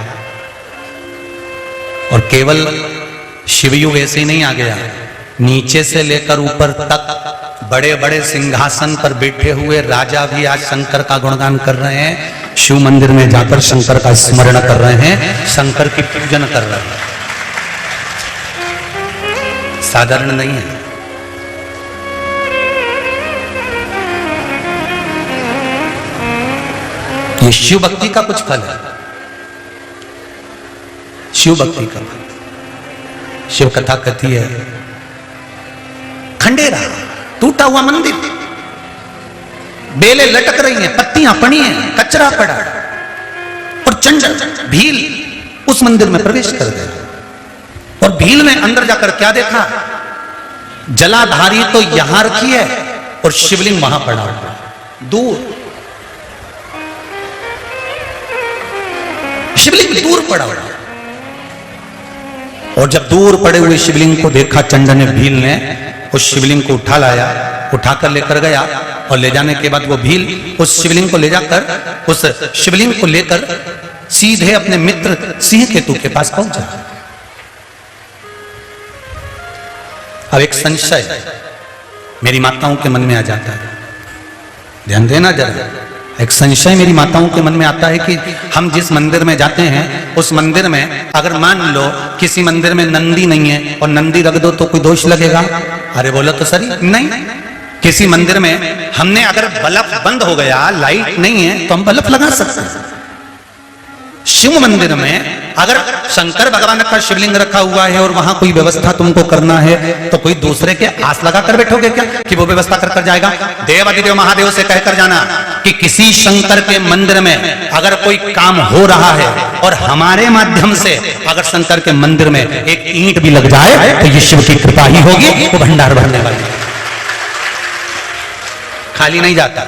और केवल शिवयुग ऐसे ही नहीं आ गया, नीचे से लेकर ऊपर तक बड़े बड़े सिंहासन पर बैठे हुए राजा भी आज शंकर का गुणगान कर रहे हैं, शिव मंदिर में जाकर शंकर का स्मरण कर रहे हैं, शंकर की पूजन कर रहे हैं। साधारण नहीं है। ये शिव भक्ति का कुछ फल है, शिव भक्ति का फल। शिव कथा कहती है, खंडेरा टूटा हुआ मंदिर, बेलें लटक रही हैं, पत्तियां पड़ी हैं, कचरा पड़ा, और चंड भील उस मंदिर में प्रवेश कर गया। और भील ने अंदर जाकर क्या देखा, जलाधारी तो यहां रखी है और शिवलिंग वहां पड़ा हुआ दूर, शिवलिंग दूर पड़ा हुआ। और जब दूर पड़े हुए शिवलिंग को देखा चंड ने, भील ने उस शिवलिंग को उठा लाया, उठाकर लेकर गया। और ले जाने के बाद वो भील उस शिवलिंग को ले जाकर, उस शिवलिंग को लेकर सीधे अपने मित्र सिंह केतु के पास पहुंचा। अब एक संशय मेरी माताओं के मन में आ जाता है, ध्यान देना जरा। एक संशय मेरी माताओं के मन में आता है कि हम जिस मंदिर में जाते हैं उस मंदिर में अगर मान लो किसी मंदिर में नंदी नहीं है और नंदी रख दो तो कोई दोष लगेगा? अरे बोलो तो सही नहीं। किसी मंदिर में हमने अगर बल्ब बंद हो गया, लाइट नहीं है, तो हम बल्ब लगा सकते हैं। शिव मंदिर में अगर शंकर भगवान का शिवलिंग रखा हुआ है और वहां कोई व्यवस्था तुमको करना है तो कोई दूसरे के आस लगा कर बैठोगे क्या कि वो व्यवस्था कर जाएगा? देवाधिदेव महादेव से कहकर जाना कि किसी शंकर के मंदिर में अगर कोई काम हो रहा है और हमारे माध्यम से अगर शंकर के मंदिर में एक ईंट भी लग जाए तो ये शिव की कृपा ही होगी, वो भंडार भरने वाली, खाली नहीं जाता।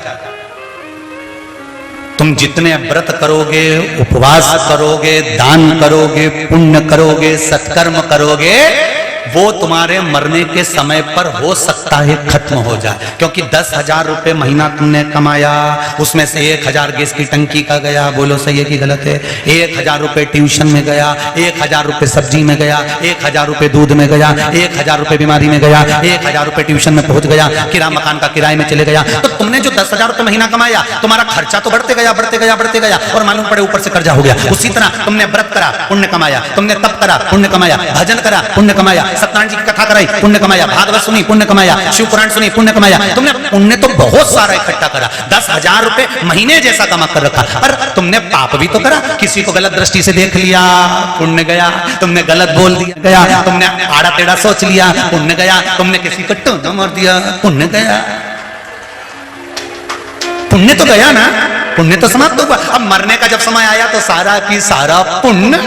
तुम जितने व्रत करोगे, उपवास करोगे, दान करोगे, पुण्य करोगे, सत्कर्म करोगे, वो तुम्हारे मरने के समय पर हो सकता है खत्म हो जाए। क्योंकि 10,000 रुपए महीना तुमने कमाया, उसमें से 1,000 गैस की टंकी का गया, बोलो सही है कि गलत है? 1,000 रुपए ट्यूशन में गया, 1,000 रुपए सब्जी में गया, 1,000 रुपए दूध में गया, 1,000 रुपए बीमारी में गया, 1,000 रुपए ट्यूशन में पहुंच गया, किराया मकान का किराए में चले गया। तो तुमने जो 10,000 रुपए महीना कमाया, तुम्हारा खर्चा तो बढ़ते गया, बढ़ते गया, बढ़ते गया, और मालूम पड़े ऊपर से कर्जा हो गया। उसी तरह तुमने व्रत करा, पुण्य कमाया, तुमने तप करा, पुण्य कमाया, भजन करा, पुण्य कमाया, सत्यनारायण जी की कथा कराई, पुण्य कमाया, भागवत सुनी, पुण्य कमाया, शिव पुराण सुनी, पुण्य कमाया। तुमने पुण्य तो बहुत सारा इकट्ठा करा, 10,000 रुपए महीने जैसा कमा कर रखा, पर तुमने पाप भी तो करा। किसी को गलत दृष्टि से देख लिया, पुण्य गया। तुमने गलत बोल दिया, गया। तुमने आड़ा टेढ़ा सोच लिया, पुण्य गया। तुमने किसी को टोना मार दिया, पुण्य गया। पुण्य तो गया ना, पुण्य तो समाप्त हुआ। अब मरने का जब समय आया तो सारा की सारा पुण्य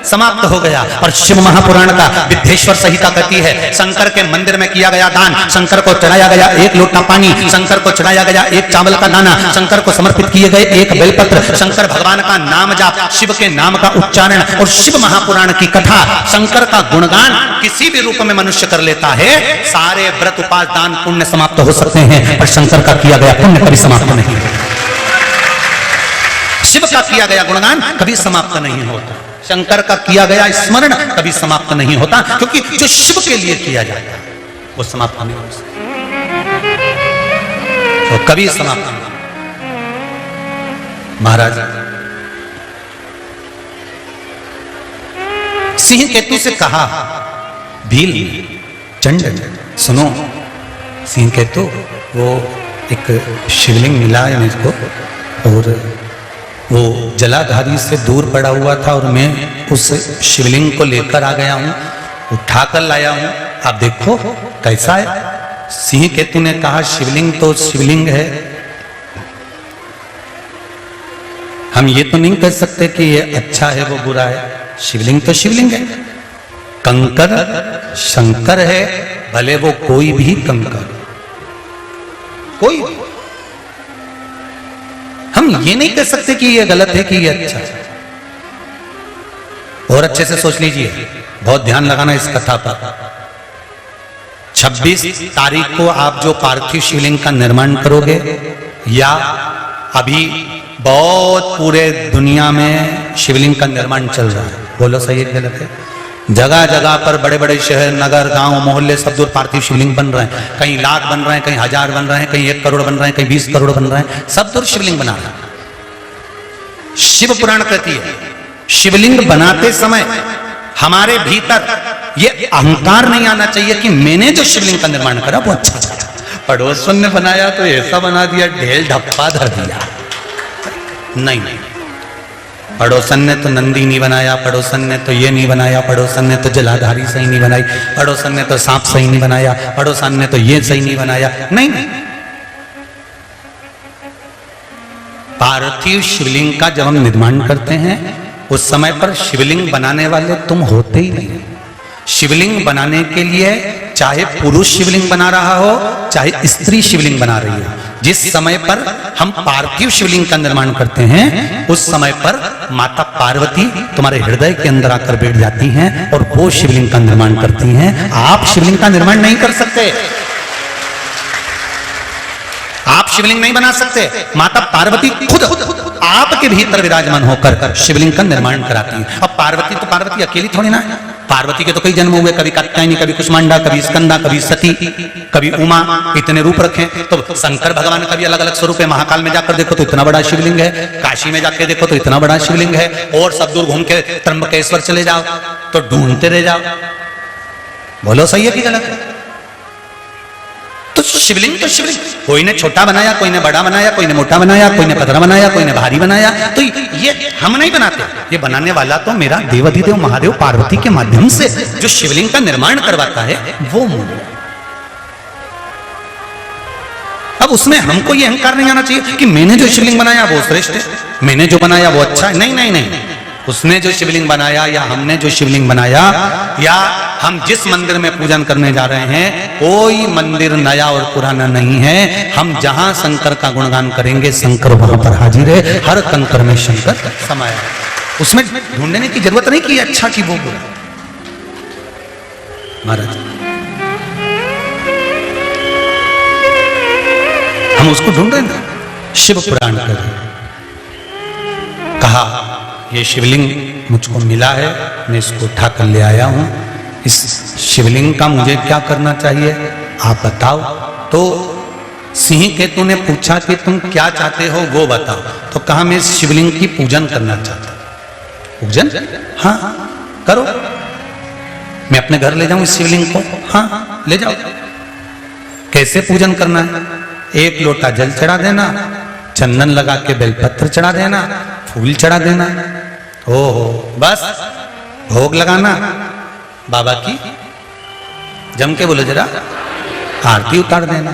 समाप्त हो गया। और शिव महापुराण का विद्येश्वर संहिता कहती है, शंकर के मंदिर में किया गया दान, शंकर को चढ़ाया गया 1 लोटा पानी, शंकर को चढ़ाया गया 1 चावल का दाना, शंकर को समर्पित किए गए 1 बेलपत्र, शंकर भगवान का नाम जाप, शिव के नाम का उच्चारण और शिव महापुराण की कथा, शंकर का गुणगान किसी भी रूप में मनुष्य कर लेता है, सारे व्रत उपास दान पुण्य समाप्त हो सकते हैं, पर शंकर का किया गया पुण्य कभी समाप्त नहीं होता। शिव का किया गया गुणगान कभी समाप्त नहीं होता, शंकर का किया गया स्मरण कभी समाप्त नहीं होता, क्योंकि जो शिव के लिए किया जाता है वो समाप्त नहीं हो सकता, तो कभी समाप्त नहीं। महाराज सिंह केतु से कहा, भील चंड सुनो, सिंह केतु वो एक शिवलिंग मिला है मुझको, और वो जलाधारी से दूर पड़ा हुआ था और मैं उस शिवलिंग को लेकर आ गया हूं, उठाकर लाया हूं, आप देखो कैसा है। सिंह केतु ने कहा, शिवलिंग तो शिवलिंग है, हम ये तो नहीं कह सकते कि ये अच्छा है वो बुरा है, शिवलिंग तो शिवलिंग है। कंकर शंकर है, भले वो कोई भी कंकर, कोई, हम ये नहीं कह सकते कि ये गलत है कि ये अच्छा है। और अच्छे से सोच लीजिए, बहुत ध्यान लगाना इस कथा पर। 26 तारीख को आप जो पार्थिव शिवलिंग का निर्माण करोगे, या अभी बहुत पूरे दुनिया में शिवलिंग का निर्माण चल रहा है, बोलो सही है गलत है? जगह जगह पर बड़े बड़े शहर, नगर, गांव, मोहल्ले सब दूर पार्थिव शिवलिंग बन रहे हैं, कहीं लाख बन रहे हैं, कहीं 1000 बन रहे हैं, कहीं 1 करोड़ बन रहे हैं, कहीं 20 करोड़ बन रहे हैं, सब दूर शिवलिंग बना रहे हैं। शिव पुराण कहती है, शिवलिंग बनाते समय हमारे भीतर ये अहंकार नहीं आना चाहिए कि मैंने जो शिवलिंग का निर्माण करा वो अच्छा था, पड़ोसन ने बनाया तो ऐसा बना दिया, ढेल ढप्पा धर दिया। नहीं, पड़ोसन ने तो नंदी नहीं बनाया, पड़ोसन ने तो ये नहीं बनाया, पड़ोसन ने तो जलाधारी सही नहीं बनाई, पड़ोसन ने तो सांप सही नहीं बनाया, पड़ोसन ने तो ये सही नहीं बनाया। नहीं, पार्थिव शिवलिंग का जब हम निर्माण करते हैं उस समय पर शिवलिंग बनाने वाले तुम होते ही नहीं। शिवलिंग बनाने के लिए चाहे पुरुष शिवलिंग बना रहा हो, चाहे स्त्री शिवलिंग बना रही हो, जिस समय पर हम पार्थिव शिवलिंग का निर्माण करते हैं उस समय पर माता पार्वती तुम्हारे हृदय के अंदर आकर बैठ जाती हैं और वो शिवलिंग का निर्माण करती हैं। आप शिवलिंग का निर्माण नहीं कर सकते, आप शिवलिंग नहीं बना सकते, माता पार्वती खुद आपके भीतर विराजमान होकर शिवलिंग का निर्माण कराती है। अब पार्वती तो पार्वती अकेली थोड़ी ना है, पार्वती के तो कई जन्म हुए, कभी कात्यायनी, कभी कुष्मांडा, कभी स्कंदा, कभी सती, कभी उमा, इतने रूप रखे। तो शंकर भगवान का भी अलग अलग स्वरूप है। महाकाल में जाकर देखो तो इतना बड़ा शिवलिंग है, काशी में जाकर देखो तो इतना बड़ा शिवलिंग है, और सब दूर घूम के त्र्यंबकेश्वर चले जाओ तो ढूंढते रह जाओ। बोलो सही है कि गलत है? तो शिवलिंग तो शिवलिंग, कोई ने छोटा बनाया, कोई ने बड़ा बनाया, कोई ने मोटा बनाया, कोई ने पतला बनाया, कोई ने भारी बनाया, तो ये हम नहीं बनाते, ये बनाने वाला तो मेरा देवाधिदेव महादेव पार्वती के माध्यम से जो शिवलिंग का निर्माण करवाता है वो मूल। अब उसमें हमको ये अहंकार नहीं आना चाहिए कि मैंने जो शिवलिंग बनाया वो श्रेष्ठ है, मैंने जो बनाया वो अच्छा है। नहीं नहीं नहीं, उसने जो शिवलिंग बनाया या हमने जो शिवलिंग बनाया या हम जिस मंदिर में पूजन करने जा रहे हैं, कोई मंदिर नया और पुराना नहीं है। हम जहां शंकर का गुणगान करेंगे शंकर वहां पर हाजिर है, हर कंकर में शंकर समाया है। उसमें ढूंढने की जरूरत नहीं कि अच्छा कि वो बुरा। महाराज हम उसको ढूंढ रहे हैं, शिव पुराण कर कहा ये शिवलिंग मुझको मिला है, मैं इसको उठा कर ले आया हूं, इस शिवलिंग का मुझे क्या करना चाहिए आप बताओ। तो सिंह केतु ने पूछा कि तुम क्या चाहते हो वो बताओ। तो कहा मैं इस शिवलिंग की पूजन करना चाहता हूं। पूजन? हाँ करो। मैं अपने घर ले जाऊं इस शिवलिंग को? हाँ ले जाओ। कैसे पूजन करना है? 1 लोटा जल चढ़ा देना, चंदन लगा के बेलपत्र चढ़ा देना, फूल चढ़ा देना, ओहो बस भोग लगाना, बाबा की जम के बोलो जरा आरती उतार देना।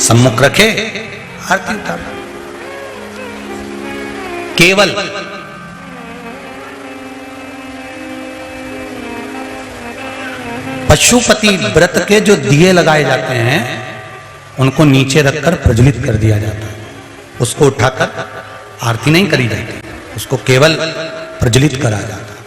सम्मुख रखे आरती उतार। केवल पशुपति व्रत के जो दिए लगाए जाते हैं उनको नीचे रखकर प्रज्वलित कर दिया जाता है। उसको उठाकर आरती नहीं करी जाती, उसको केवल प्रज्वलित करा जाता है।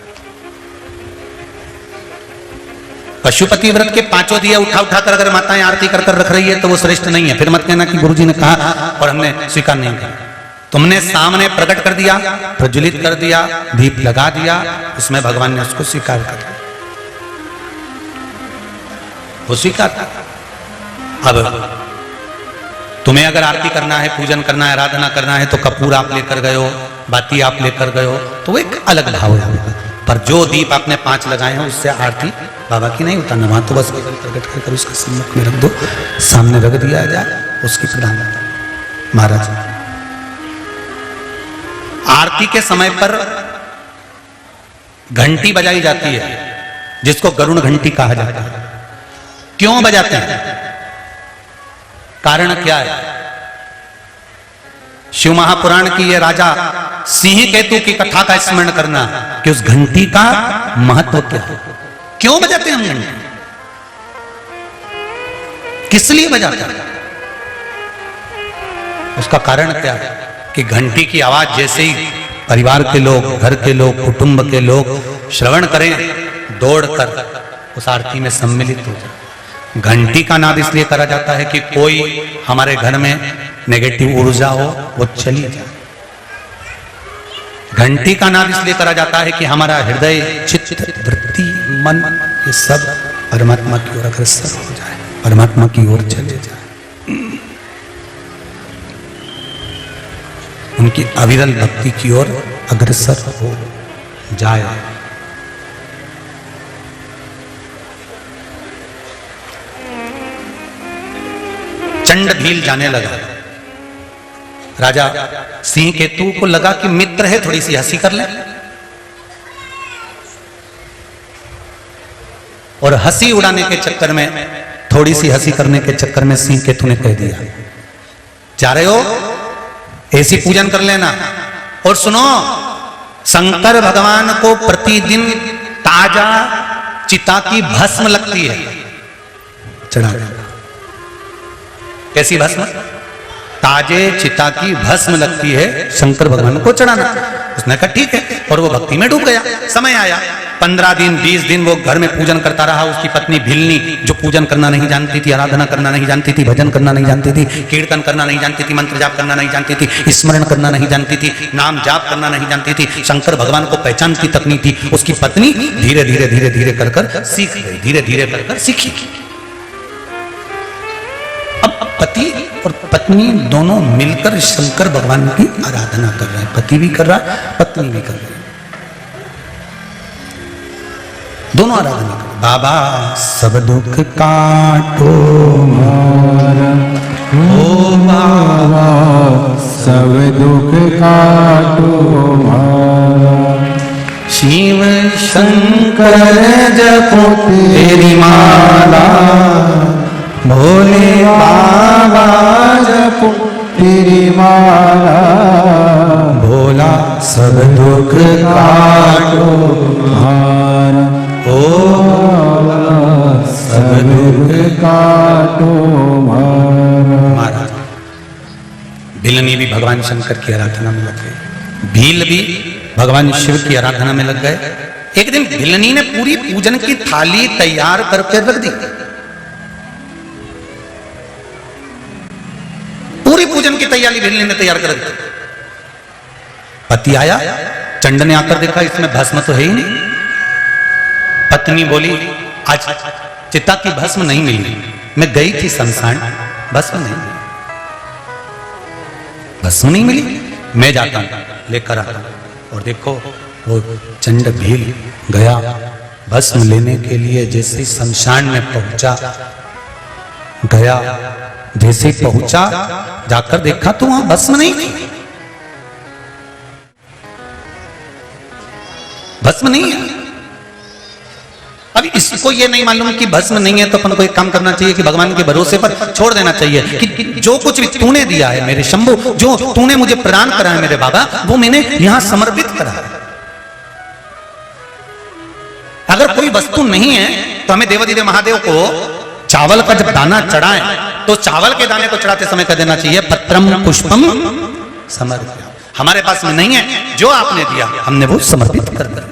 पशुपति व्रत के 5 दिए उठा उठाकर अगर माताएं आरती कर कर रख रही है तो वो श्रेष्ठ नहीं है। फिर मत कहना कि गुरुजी ने कहा और हमने स्वीकार नहीं किया। तुमने सामने प्रकट कर दिया, प्रज्वलित कर दिया, दीप लगा दिया, उसमें भगवान ने उसको स्वीकार कर दिया, वो स्वीकार। अब तुम्हें अगर आरती करना है, पूजन करना है, आराधना करना है तो कपूर आप लेकर गए हो, बाती आप लेकर गए हो तो वो एक अलग भाव है। पर जो दीप आपने 5 लगाए हैं उससे आरती बाबा की नहीं उतारना। वहां तो बस केवल प्रकट कर उसका सम्मुख में रख दो, सामने रख दिया जाए, उसकी प्रधानता। महाराज आरती के समय पर घंटी बजाई जाती है जिसको गरुड़ घंटी कहा जाता है। क्यों बजाते हैं? कारण क्या है? शिव महापुराण की ये राजा सिंह केतु की कथा का स्मरण करना कि उस घंटी का महत्व क्या है। क्यों बजाते हैं हम घंटी? किस लिए बजाते हैं? उसका कारण क्या है कि घंटी की आवाज जैसे ही परिवार के लोग, घर के लोग, कुटुंब के लोग श्रवण करें, दौड़कर उस आरती में सम्मिलित हो जाए। घंटी का नाद इसलिए करा जाता है कि कोई हमारे घर में नेगेटिव ऊर्जा हो वो चली जाए। घंटी का नाद इसलिए करा जाता है कि हमारा हृदय, चित्त, वृत्ति, मन ये सब परमात्मा की ओर अग्रसर हो जाए, परमात्मा की ओर चले जाए, उनकी अविरल भक्ति की ओर अग्रसर हो जाए। चंड भील जाने लगा। राजा सिंह केतु को लगा कि मित्र है, थोड़ी सी हंसी कर ले, और हंसी उड़ाने के चक्कर में, थोड़ी सी हंसी करने के चक्कर में सिंह केतु ने कह दिया, जा रहे हो ऐसी पूजन कर लेना। और सुनो, शंकर भगवान को प्रतिदिन ताजा चिता की भस्म लगती है, चढ़ा। कैसी भस्म? ताजे चिता की भस्म लगती है शंकर भगवान को चढ़ाना। उसने कहा ठीक है, और वो भक्ति में डूब गया। समय आया, 15 दिन 20 दिन वो घर में पूजन करता रहा। उसकी पत्नी भिलनी, जो पूजन करना नहीं जानती थी, आराधना करना नहीं जानती थी, भजन करना नहीं जानती थी, कीर्तन करना नहीं जानती थी, मंत्र जाप करना नहीं जानती थी, स्मरण करना नहीं जानती थी, नाम जाप करना नहीं जानती थी, शंकर भगवान को पहचानती तक नहीं थी। उसकी पत्नी धीरे धीरे धीरे धीरे कर कर सीख गई, धीरे धीरे कर कर सीखी। अब पति और पत्नी दोनों मिलकर शंकर भगवान की आराधना कर रहे हैं। पति भी कर रहा है, पत्नी भी कर रही है, दोनों आराधना कर। बाबा सब दुख काटो मारा, ओ बाबा सब दुख काटो मारा, शिव शंकर जपो तेरी माला, भोले बाबा जपो तेरी माला, भोला सब दुख काटो मारा, ओ बाबा सब दुख काटो मारा। महाराज भिलनी भी भगवान शंकर की आराधना में लग गए, भील भी भगवान शिव की आराधना में लग गए। एक दिन भिलनी ने पूरी पूजन की थाली तैयार करके रख दी। पूरी पूजन की तैयारी भिलनी ने तैयार कर दी। पति आया, चंड ने आकर देखा इसमें भस्म तो है ही नहीं। पत्नी बोली, आज चिता की भस्म नहीं मिली, मैं गई थी शमशान, भस्म नहीं मिली, भस्म नहीं मिली, मैं जाता हूं लेकर आता हूं। और देखो वो चंड भील गया भस्म लेने के लिए, जैसे ही शमशान में पहुंचा, गया जैसे ही पहुंचा, जाकर देखा तो वहां भस्म नहीं थी, भस्म नहीं है। अब इसको ये नहीं मालूम कि भस्म नहीं है, तो अपन को एक काम करना चाहिए कि भगवान के भरोसे पर छोड़ देना चाहिए कि जो कुछ भी तूने दिया है मेरे शंभु, जो तूने मुझे प्रदान करा है मेरे बाबा, वो मैंने यहां समर्पित करा है। अगर कोई वस्तु नहीं है तो हमें देवाधिदेव महादेव को चावल का जब दाना चढ़ाए तो चावल के दाने को चढ़ाते समय कह देना चाहिए पत्रम पुष्पम समर्पयामि। हमारे पास में नहीं है, जो आपने दिया हमने वो समर्पित कर दिया।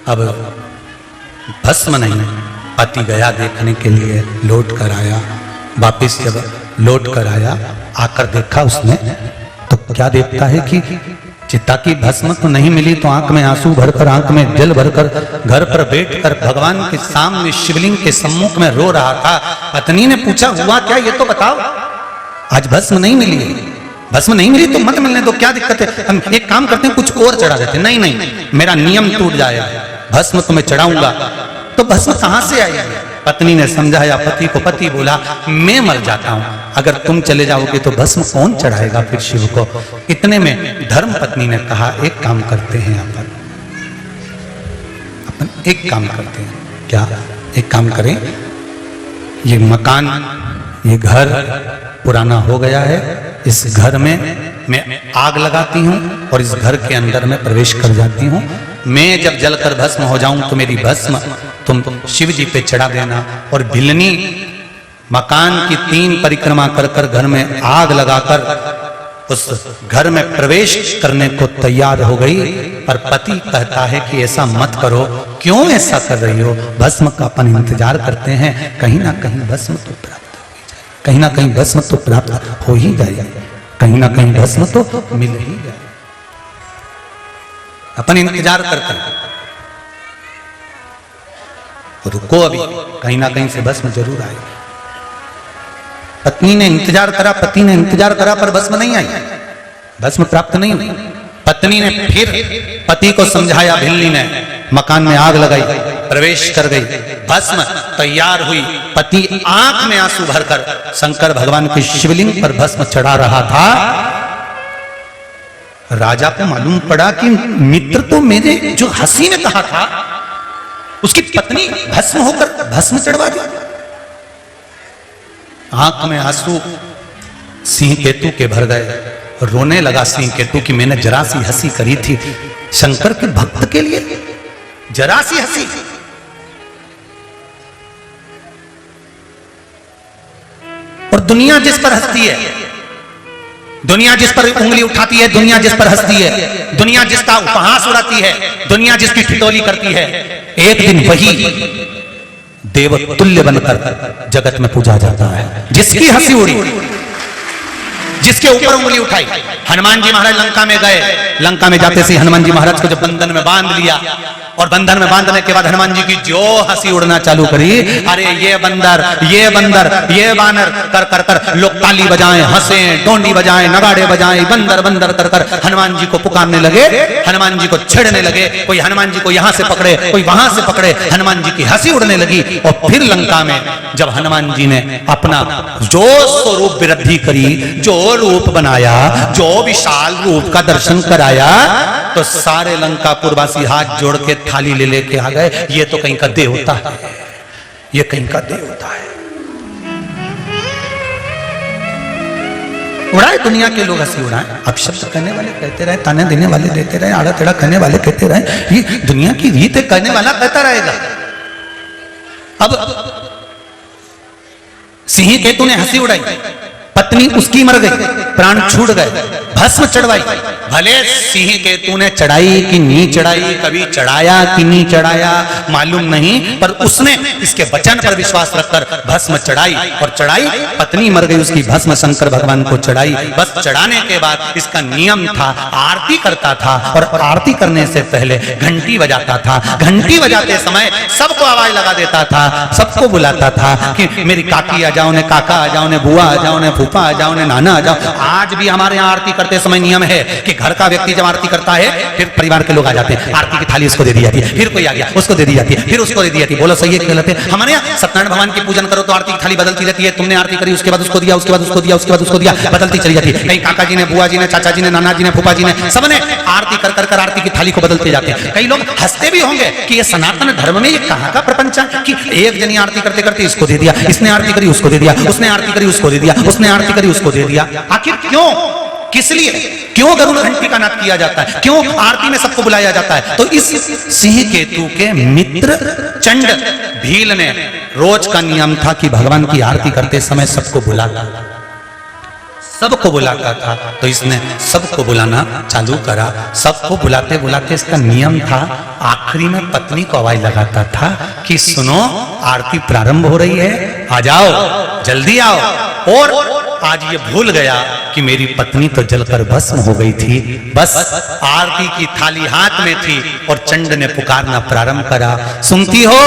अब भस्म नहीं, पति गया देखने के लिए, लौट कर आया, वापिस जब लौट कर आया, आकर देखा उसने तो क्या देखता है कि चिता की भस्म तो नहीं मिली, तो आंख में आंसू भरकर, आंख में जल भरकर घर पर बैठकर भगवान के सामने शिवलिंग के सम्मुख में रो रहा था। पत्नी ने पूछा हुआ क्या, ये तो बताओ, आज भस्म नहीं मिली है, भस्म नहीं मिली तो मत मिलने दो, क्या दिक्कत है, हम एक काम करते हैं कुछ और चढ़ा देते। नहीं नहीं, मेरा नियम टूट जाएगा, भस्म तो मैं चढ़ाऊंगा। तो भस्म कहां से आई? पत्नी ने समझाया पति को, पति बोला मैं मर जाता हूं, अगर तुम चले जाओगे तो भस्म कौन चढ़ाएगा फिर शिव को। इतने में धर्म पत्नी ने कहा एक काम करते हैं अपन एक काम करते हैं, क्या एक काम करें, ये मकान, ये घर पुराना हो गया है, इस घर में मैं आग लगाती हूं और इस घर के अंदर में प्रवेश कर जाती हूं। मैं जब जलकर भस्म हो जाऊं तो मेरी भस्म तुम शिव जी पे चढ़ा देना। और भिलनी मकान की 3 परिक्रमा कर कर घर में आग लगाकर उस घर में प्रवेश करने को तैयार हो गई, पर पति कहता है कि ऐसा मत करो। क्यों ऐसा कर रही हो? भस्म का अपन इंतजार करते हैं, कहीं ना कहीं भस्म तो प्राप्त हो ही जाए, कहीं ना कहीं भस्म तो प्राप्त हो ही जाए, कहीं ना कहीं भस्म तो मिल ही जाए। अपन इंतजार करते हैं, रुको अभी, कहीं ना कहीं से भस्म जरूर आए। पत्नी ने इंतजार करा, पति ने इंतजार करा, पर भस्म नहीं आई, भस्म प्राप्त नहीं हुई। पत्नी ने फिर पति को समझाया, भिल्ली ने मकान में आग लगाई, प्रवेश कर गई, भस्म तैयार हुई। पति आंख में आंसू भरकर शंकर भगवान के शिवलिंग पर भस्म चढ़ा रहा था। राजा को मालूम पड़ा कि मित्र तो मेरे जो हंसी ने कहा था, उसकी पत्नी भस्म होकर भस्म चढ़वा दी। आंख में आंसू सिंह केतु के भर गए, रोने लगा सिंह केतु कि मैंने जरा सी हंसी करी थी शंकर के भक्त के लिए, जरा सी हंसी। और दुनिया जिस पर हंसती है, दुनिया जिस पर उंगली उठाती है, दुनिया जिस पर हंसती है, दुनिया जिसका उपहास उड़ाती है, दुनिया जिसकी ठिठोली करती है, एक दिन वही देवतुल्य बनकर जगत में पूजा जाता है। जिसकी हंसी उड़ी, जिसके ऊपर उंगली उठाई। हनुमान जी महाराज लंका में गए, लंका में जाते से हनुमान जी महाराज को जब बंधन में बांध लिया, और बंधन में बांधने के बाद हनुमान जी की जो हंसी उड़ना चालू करी, अरे ये बंदर, ये बंदर, ये बानर कर कर कर लोग ताली बजाएं, हंसे, डोंडी बजाएं, नगाड़े बजाएं, बंदर बंदर कर कर हनुमान जी को पुकारने लगे, हनुमान जी को छेड़ने लगे। कोई हनुमान जी को यहां से पकड़े, कोई वहां से पकड़े, हनुमान जी की हंसी उड़ने लगी। और फिर लंका में जब हनुमान जी ने अपना जो स्वरूप वृद्धि करी, जो रूप बनाया, जो विशाल रूप का दर्शन कराया, तो सारे लंकापुर वासी हाथ जोड़ के थाली ले लेके आ गए। ये तो कहीं का देवता है, ये कहीं का देवता है। उड़ाए दुनिया के लोग हंसी उड़ाए, अपशब्द कहने वाले कहते रहे, ताने देने वाले देते रहे, आड़ा टेढ़ा कहने वाले कहते रहे, ये दुनिया की रीत है, कहने वाला कहता रहेगा। अब सिंह केतु ने हंसी उड़ाई, पत्नी उसकी मर गई, प्राण छूट गए, भस्म चढ़वाई। भले सिंह केतु ने चढ़ाई कि नहीं चढ़ाई, कभी चढ़ाया कि नहीं चढ़ाया मालूम नहीं, पर उसने इसके वचन पर विश्वास रखकर भस्म चढ़ाई। और चढ़ाई, पत्नी मर गई, उसकी भस्म शंकर भगवान को चढ़ाई। बस चढ़ाने के बाद इसका नियम था, आरती करता था, और आरती करने से पहले घंटी बजाता था। घंटी बजाते समय सबको आवाज लगा देता था, सबको बुलाता था कि मेरी काकी आ जाओ ने, काका आ जाओ ने, बुआ आ जाओ ने, फूफा आ जाओ ने नाना आ जाओ। आज भी हमारे यहाँ आरती करते समय नियम है कि घर का व्यक्ति जब आरती करता है फिर परिवार के लोग आ जाते हैं, आरती की थाली उसको दे दी जाती है, फिर कोई आ गया उसको दे दी जाती है, फिर उसको दे दी जाती है। बोलो सही है कि गलत है? हमारे यहाँ सत्यनारायण भगवान की पूजन करो तो आरती की थाली बदलती रहती है। तुमने आरती करी उसके बाद उसको दिया, उसके बाद उसको दिया, उसके बाद उसको दिया, बदलती चली जाती है। कहीं काका जी ने, बुआ जी ने, चाचा जी ने, नाना जी ने, फूफा जी ने, सबने आरती कर कर कर आरती की थाली को बदलते जाते हैं। कई लोग हंसते भी होंगे कि ये सनातन धर्म में ये कहाँ का प्रपंच है कि एक जनी आरती करते करते इसको दे दिया, इसने आरती करी उसको दे दिया, उसने आरती करी उसको दे दिया, उसने आरती करी उसको दे दिया। आखिर क्यों, किस लिए, क्यों गरुड़ घंटी का नाद किया जाता है, क्यों आरती में सबको बुलाया जाता है? तो इस सिंह केतु के मित्र चंड भील ने रोज का नियम था कि भगवान की आरती करते समय सबको बुलाता था, सबको बुलाता था। तो इसने सबको बुलाना चालू करा। सबको बुलाते बुलाते इसका नियम था, आखिरी में पत्नी को आवाज लगाता था कि सुनो आरती प्रारंभ हो रही है, आ जाओ, जल्दी आओ। और आज ये भूल गया कि मेरी पत्नी तो जलकर भस्म हो गई थी, बस आरती की थाली हाथ में थी और चंड ने पुकारना प्रारंभ करा, सुनती हो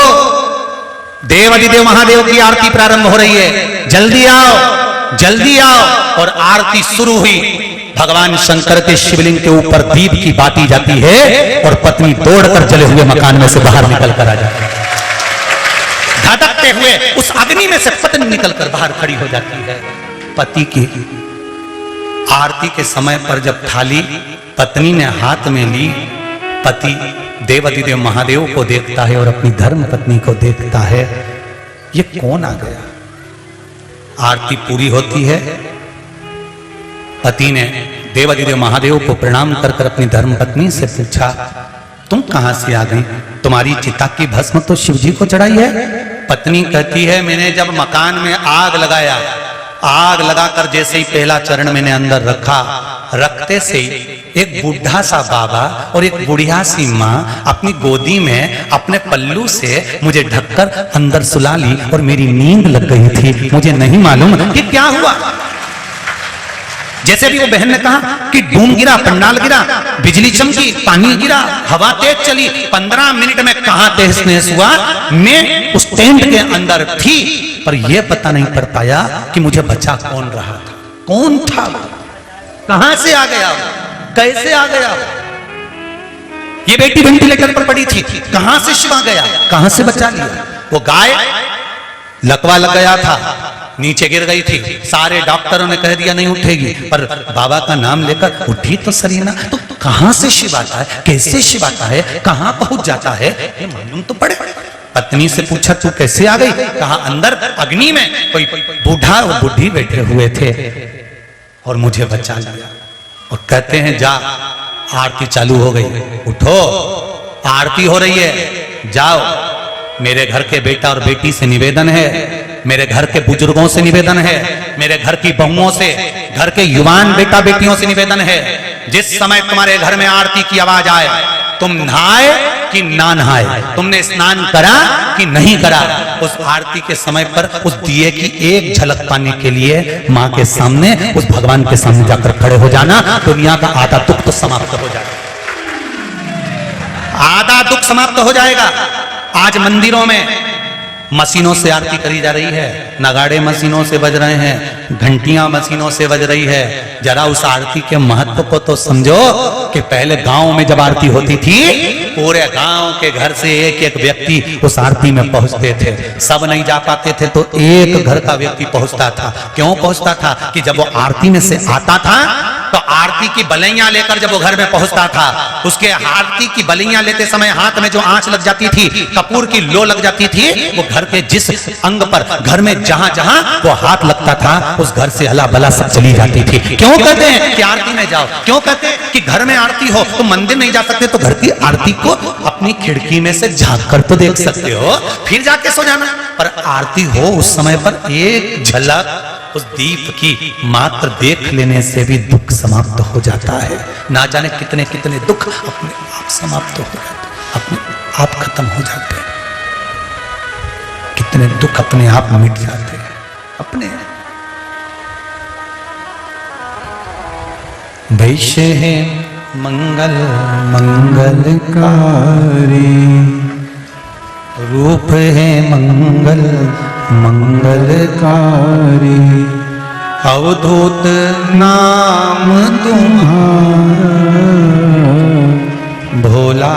देवाधिदेव महादेव की आरती प्रारंभ हो रही है, जल्दी आओ, जल्दी आओ। और आरती शुरू हुई। भगवान शंकर के शिवलिंग के ऊपर दीप की बाती जाती है और पत्नी दौड़कर जले हुए मकान में से बाहर निकल कर आ जाती है। धड़कते हुए उस अग्नि में से पत्नी निकलकर बाहर खड़ी हो जाती है। पति की आरती के समय पर जब थाली पत्नी ने हाथ में ली, पति देवाधिदेव महादेव को देखता है और अपनी धर्म पत्नी को देखता है, ये कौन आ गया? आरती पूरी होती है। पति ने देवाधिदेव महादेव को प्रणाम कर कर अपनी धर्म पत्नी से पूछा, तुम कहां से आ गई? तुम्हारी चिता की भस्म तो शिव जी को चढ़ाई है। पत्नी कहती है, मैंने जब मकान में आग लगाया, आग लगाकर जैसे ही पहला चरण मैंने अंदर रखा, रखते से एक बूढ़ा सा बाबा और एक बुढ़िया सी माँ अपनी गोदी में अपने पल्लू से मुझे ढककर अंदर सुला ली और मेरी नींद लग गई थी। मुझे नहीं मालूम कि क्या हुआ। जैसे भी वो बहन ने कहा कि डूम गिरा, पंडाल गिरा, बिजली चमकी, पानी गिरा, हवा तेज चली, 15 मिनट में कहां तहस नहस हुआ। मैं उस टेंट के अंदर थी पर यह पता नहीं पड़ पाया कि मुझे बचा कौन रहा था, कौन था, कहां से आ गया, कैसे आ गया। ये बेटी वेंटिलेटर पर पड़ी थी, कहां से शिव आ गया, कहां से बचा लिया। वो गाय लकवा लग गया था, नीचे गिर गई थी, सारे डॉक्टरों ने कह दिया नहीं उठेगी, पर बाबा का नाम लेकर उठी तो सरीना। तो कहां से शिव आता है, कैसे शिव आता है, कहां पहुंच जाता है, ये मालूम तो पड़े। पत्नी से पूछा, तू कैसे आ गई? कहा अंदर अग्नि में कोई बूढ़ा और बूढ़ी बैठे हुए थे और मुझे बचा लिया। और कहते हैं जा, आरती चालू हो गई, उठो, आरती हो रही है, जाओ। मेरे घर के बेटा और बेटी से निवेदन है, मेरे घर के बुजुर्गों से निवेदन है, मेरे घर की बहुओं से, घर के युवान बेटा बेटियों से निवेदन है, जिस समय तुम्हारे घर में आरती की आवाज आए, तुम नहाए कि ना नहाए, तुमने स्नान करा कि नहीं करा, उस आरती के समय पर उस दिए की एक झलक पाने के लिए मां के सामने, उस भगवान के सामने जाकर खड़े हो जाना। दुनिया का आधा दुख तो समाप्त हो जाएगा, आधा दुख समाप्त हो जाएगा। आज मंदिरों में मशीनों से आरती करी जा रही है, नगाड़े मशीनों से बज रहे हैं, घंटियां मशीनों से बज रही है। जरा उस आरती के महत्व को तो समझो कि पहले गांव में जब आरती होती थी, पूरे गांव के घर से एक एक व्यक्ति उस आरती में पहुंचते थे। सब नहीं जा पाते थे तो एक घर का व्यक्ति पहुंचता था। क्यों पहुंचता था? कि जब वो आरती में से आता था तो आरती की बलैया लेकर जब वो घर में पहुंचता था, उसके आरती की बलैया लेते समय हाथ में जो आंच लग जाती थी, कपूर की लो लग जाती थी, वो घर के जिस अंग पर, घर में जहां जहां वो हाथ लगता था, उस घर से हला बला सब चली जाती थी। क्यों कहते हैं कि आरती में जाओ? क्यों कहते हैं कि घर में आरती हो तो मंदिर नहीं जा सकते, तो घर की आरती को अपनी खिड़की में से झांक कर तो देख सकते हो, फिर जाके सो जाना। पर आरती हो उस समय पर एक झलक उस दीप की मात्र देख लेने से भी दुख समाप्त हो जाता है। ना जाने कितने कितने दुख अपने आप समाप्त हो जाते, अपने आप खत्म हो जाते हैं, कितने दुख अपने आप मिट जाते हैं अपने। वैश्य है मंगल मंगलकारी, रूप है मंगल मंगलकारी, अवधूत नाम तुम्हारा भोला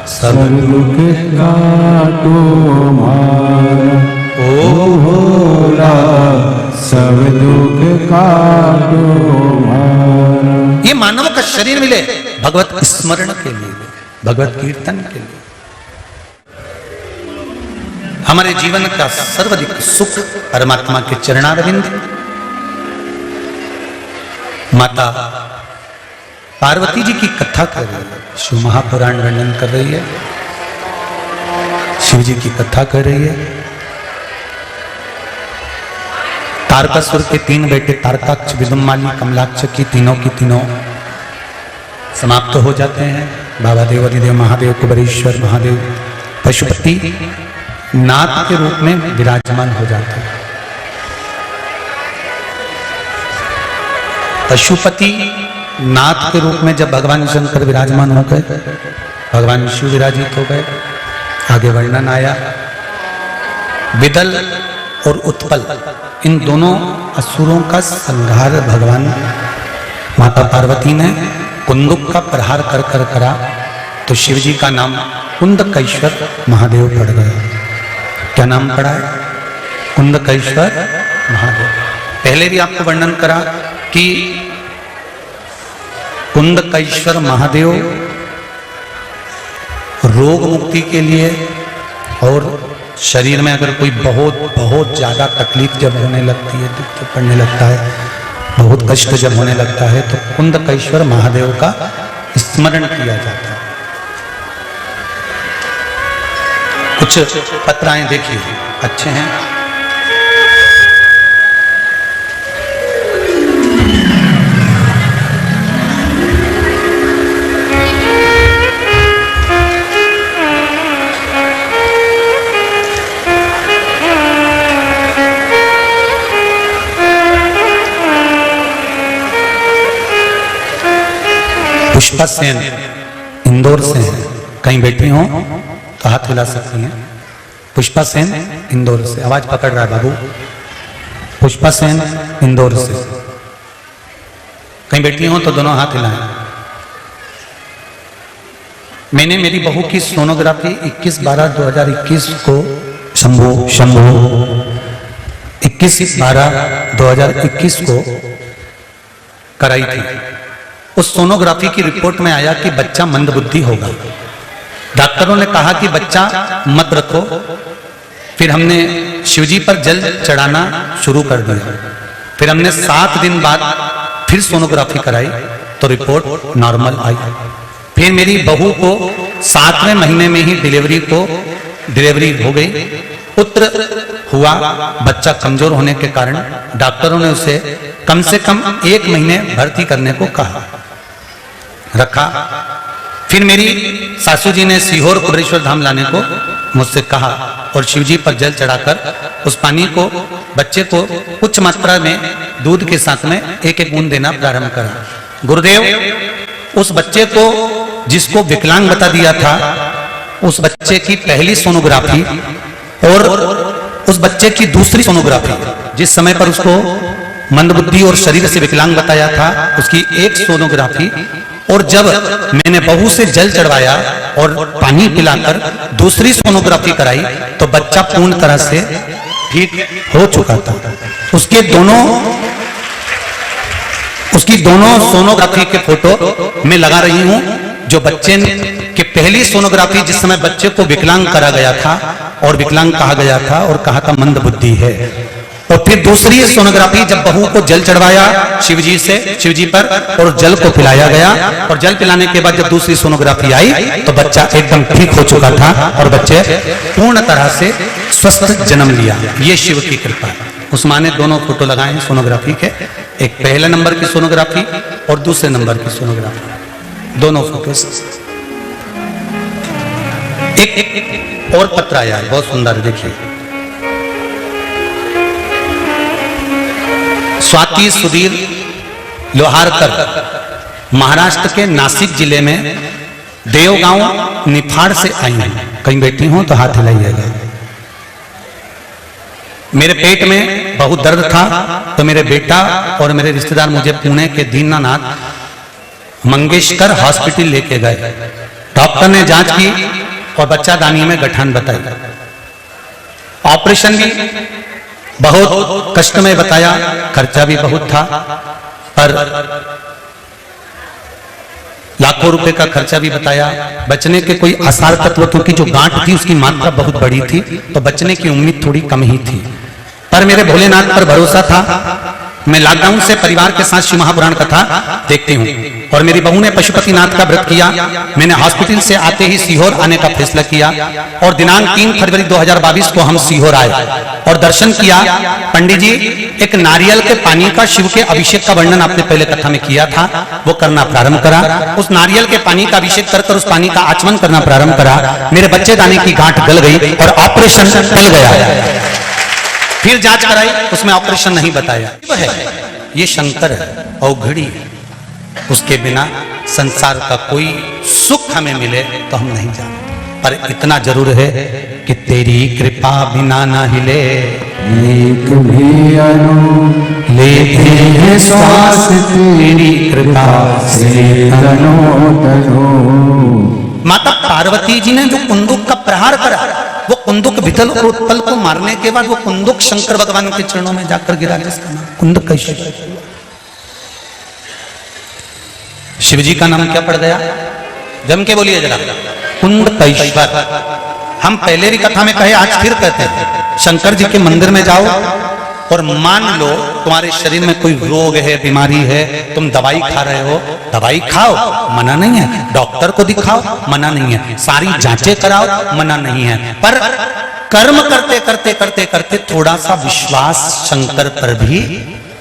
सब दुख काटो मारा ओ भोला सब दुख काटो मारा। ये मानव का शरीर मिले भगवत स्मरण के लिए, भगवत कीर्तन के लिए। हमारे जीवन का सर्वाधिक सुख परमात्मा के चरणारविंद। माता पार्वती जी की कथा कर रही है, शिव महापुराण वर्णन कर रही है, शिव जी की कथा कर रही है। तारकासुर के 3 बेटे तारकाक्ष, विदुम्माली, कमलाक्ष की तीनों समाप्त हो जाते हैं। बाबा देव, अधिदेव, महादेव, कुबेरेश्वर, महादेव पशुपति नाथ के रूप में विराजमान हो जाते हैं। पशुपति नाथ के रूप में जब भगवान शंकर विराजमान हो गए, भगवान शिव विराजित हो गए, आगे वर्णन आया विदल और उत्पल, इन दोनों असुरों का संहार भगवान माता पार्वती ने कुंदुक का प्रहार कर कर करा, तो शिव जी का नाम कुंदकेश्वर महादेव पड़ गया। क्या नाम पड़ा है? कुंदकेश्वर महादेव। पहले भी आपको वर्णन करा कि कुंदकेश्वर महादेव रोग मुक्ति के लिए और शरीर में अगर कोई बहुत ज्यादा तकलीफ जब होने लगती है, दुख जब पड़ने लगता है, बहुत कष्ट जब होने लगता है, तो कुंदकेश्वर महादेव का स्मरण किया जाता है। कुछ पत्राएं देखिए, अच्छे हैं। पुष्पा सेन इंदौर से हैं, कहीं बैठी हो तो हाथ हिला सकती हैं। पुष्पा सेन इंदौर से, आवाज पकड़ रहा है बाबू। पुष्पा सेन इंदौर से, कहीं बैठी हो तो दोनों हाथ हिलाएं। मैंने मेरी बहू की सोनोग्राफी 21/12/2021 को शंभू 21/12/2021 को कराई थी। उस सोनोग्राफी की रिपोर्ट में आया कि बच्चा मंदबुद्धि होगा। डॉक्टरों ने कहा कि बच्चा मत रखो। फिर हमने शिवजी पर जल चढ़ाना शुरू कर दिया। फिर हमने 7 दिन बाद फिर सोनोग्राफी कराई तो रिपोर्ट नॉर्मल आई। फिर मेरी बहू को 7वें महीने में ही डिलीवरी हो गई, पुत्र हुआ। बच्चा कमजोर होने के कारण डॉक्टरों ने उसे कम से कम 1 महीने भर्ती करने को कहा, रखा। फिर मेरी सासू जी ने सीहोर कुबेरेश्वर धाम लाने को मुझसे कहा और शिवजी पर जल चढ़ाकर उस पानी को बच्चे को कुछ मात्रा में दूध के साथ में 1-1 बूंद देना प्रारंभ करा। गुरुदेव, उस बच्चे को जिसको विकलांग बता दिया था, उस बच्चे की पहली सोनोग्राफी और उस बच्चे की दूसरी सोनोग्राफी, जिस समय पर उसको मंदबुद्धि और शरीर से विकलांग बताया था, उसकी एक सोनोग्राफी, और जब मैंने बहू से जल चढ़वाया और पानी पिलाकर दूसरी सोनोग्राफी कराई तो बच्चा पूर्ण तरह से ठीक हो चुका था। उसकी दोनों सोनोग्राफी के फोटो मैं लगा रही हूं। जो बच्चे की पहली सोनोग्राफी जिस समय बच्चे को विकलांग करा गया था और विकलांग कहा गया था और कहा था मंदबुद्धि है, और फिर दूसरी सोनोग्राफी जब बहू को जल चढ़वाया शिवजी पर और जल को पिलाया गया, और जल पिलाने के बाद जब दूसरी सोनोग्राफी आई तो बच्चा एकदम ठीक हो चुका था और बच्चे पूर्ण तरह से स्वस्थ जन्म लिया। ये शिव की कृपा है। उस माँ ने दोनों फोटो लगाए हैं सोनोग्राफी के, एक पहले नंबर की सोनोग्राफी और दूसरे नंबर की सोनोग्राफी, दोनों फोटो। एक और पत्र आया है बहुत सुंदर, देखिए। स्वाति सुधीर लोहारकर महाराष्ट्र के नासिक जिले में देवगांव निफाड़ से आई हैं। कहीं बैठी हो तो हाथ हिलाइएगा। मेरे पेट में बहुत दर्द था, तो मेरे बेटा और मेरे रिश्तेदार मुझे पुणे के दीनानाथ मंगेशकर हॉस्पिटल लेके गए। डॉक्टर ने जांच की और बच्चादानी में गठान बताई। ऑपरेशन भी बहुत कष्टमय बताया, खर्चा भी बहुत था, पर लाखों रुपए का खर्चा भी बताया। बचने के कोई आसार तत्व, क्योंकि जो गांठ थी उसकी मात्रा बहुत बड़ी थी, तो बचने की उम्मीद थोड़ी कम ही थी। पर मेरे भोलेनाथ पर भरोसा था। मैं लॉकडाउन से परिवार के साथ शिव महापुराण कथा देखती हूँ, और मेरी बहू ने पशुपतिनाथ का व्रत किया। मैंने हॉस्पिटल से आते ही सीहोर आने का फैसला किया, और दिनांक 3 फरवरी 2022 को हम सीहोर आए और दर्शन किया। पंडित जी, एक नारियल के पानी का शिव के अभिषेक का वर्णन आपने पहले कथा में किया था, वो करना प्रारंभ करा। उस नारियल के पानी का अभिषेक कर उस पानी का आचमन करना प्रारंभ करा। मेरे बच्चेदानी की गांठ गल गई और ऑपरेशन टल गया। फिर जांच कराई, उसमें ऑपरेशन नहीं बताया। है ये शंकर है, औघड़ी है, उसके बिना संसार का कोई सुख हमें मिले तो हम नहीं जानते। पर इतना जरूर है कि तेरी कृपा बिना ना हिले, एक भी अनु लेते हैं श्वास तेरी कृपा से तनो तनो। माता पार्वती जी ने जो कुंदुक का प्रहार करा, वो कुंदुक विठल और उत्पल को मारने के बाद वो कुंदुक शंकर भगवान के चरणों में जाकर गिरा, जिसका नाम कुंदक कैसे। शिव जी का नाम क्या पड़ गया? जम के बोलिए जरा, कुंदकेश्वर। हम पहले भी कथा में कहे, आज फिर कहते हैं, शंकर जी के मंदिर में जाओ और मान लो तुम्हारे शरीर में कोई रोग है, बीमारी है, तुम दवाई खा रहे हो, दवाई खाओ, मना नहीं है। डॉक्टर को दिखाओ, मना नहीं है। सारी जांचें कराओ, मना नहीं है। पर कर्म करते करते करते करते थोड़ा सा विश्वास शंकर पर भी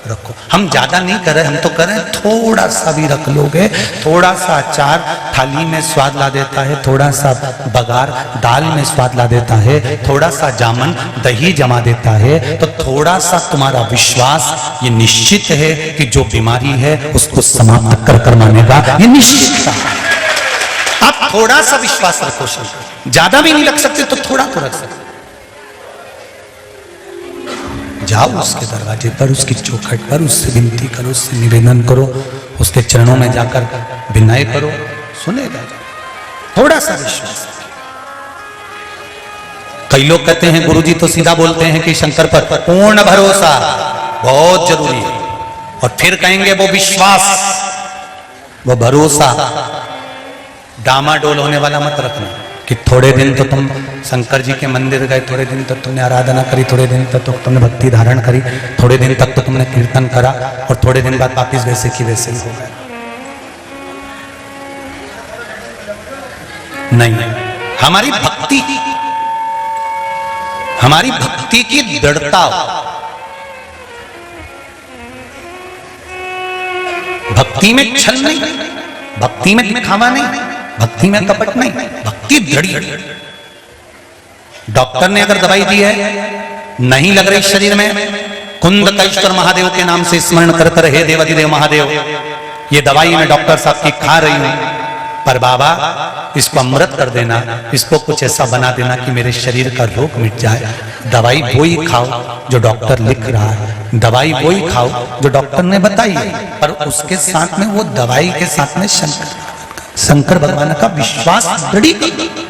रखो। हम ज्यादा नहीं कर रहे, हम तो कर रहे हैं, थोड़ा सा भी रख लोगे, थोड़ा सा अचार थाली में स्वाद ला देता है, थोड़ा सा बघार दाल में स्वाद ला देता है, थोड़ा सा जामन दही जमा देता है, तो थोड़ा सा तुम्हारा विश्वास ये निश्चित है कि जो बीमारी है उसको समाप्त कर मानेगा, ये निश्चित है। आप थोड़ा सा विश्वास रखो शंकर, ज्यादा भी नहीं रख सकते तो थोड़ा तो रख सकते। जाओ उसके दरवाजे पर, उसकी चौखट पर, उससे विनती करो, उससे निवेदन करो, उसके चरणों में जाकर विनय करो, सुनेगा। थोड़ा सा विश्वास। कई लोग कहते हैं गुरुजी तो सीधा बोलते हैं कि शंकर पर पूर्ण भरोसा बहुत जरूरी है, और फिर कहेंगे वो विश्वास, वो भरोसा डामाडोल होने वाला मत रखना कि थोड़े दिन तो तुम शंकर जी के मंदिर गए, थोड़े दिन तक तुमने आराधना करी, थोड़े दिन तक तो तुमने भक्ति धारण करी, थोड़े दिन तक तो तुमने कीर्तन करा, और थोड़े दिन बाद वापिस वैसे की वैसे ही हो गए। नहीं, हमारी भक्ति की दृढ़ता, भक्ति में छल नहीं, भक्ति में दिखावा नहीं, भक्ति में कपट नहीं, भक्ति दृढ़। डॉक्टर ने अगर दवाई दी है, नहीं लग रही शरीर में, कुंदकेश्वर महादेव के नाम से स्मरण करते रहे, देवाधिदेव महादेव, ये दवाई मैं डॉक्टर साहब की खा रही हूं, पर बाबा इसको अमृत कर देना, इसको कुछ ऐसा बना देना कि मेरे शरीर का रोग मिट जाए। दवाई वो ही खाओ जो डॉक्टर लिख रहा है, दवाई वो ही खाओ जो डॉक्टर ने बताई है, पर उसके साथ में वो दवाई के साथ में शंकर भगवान का विश्वास दृढ़।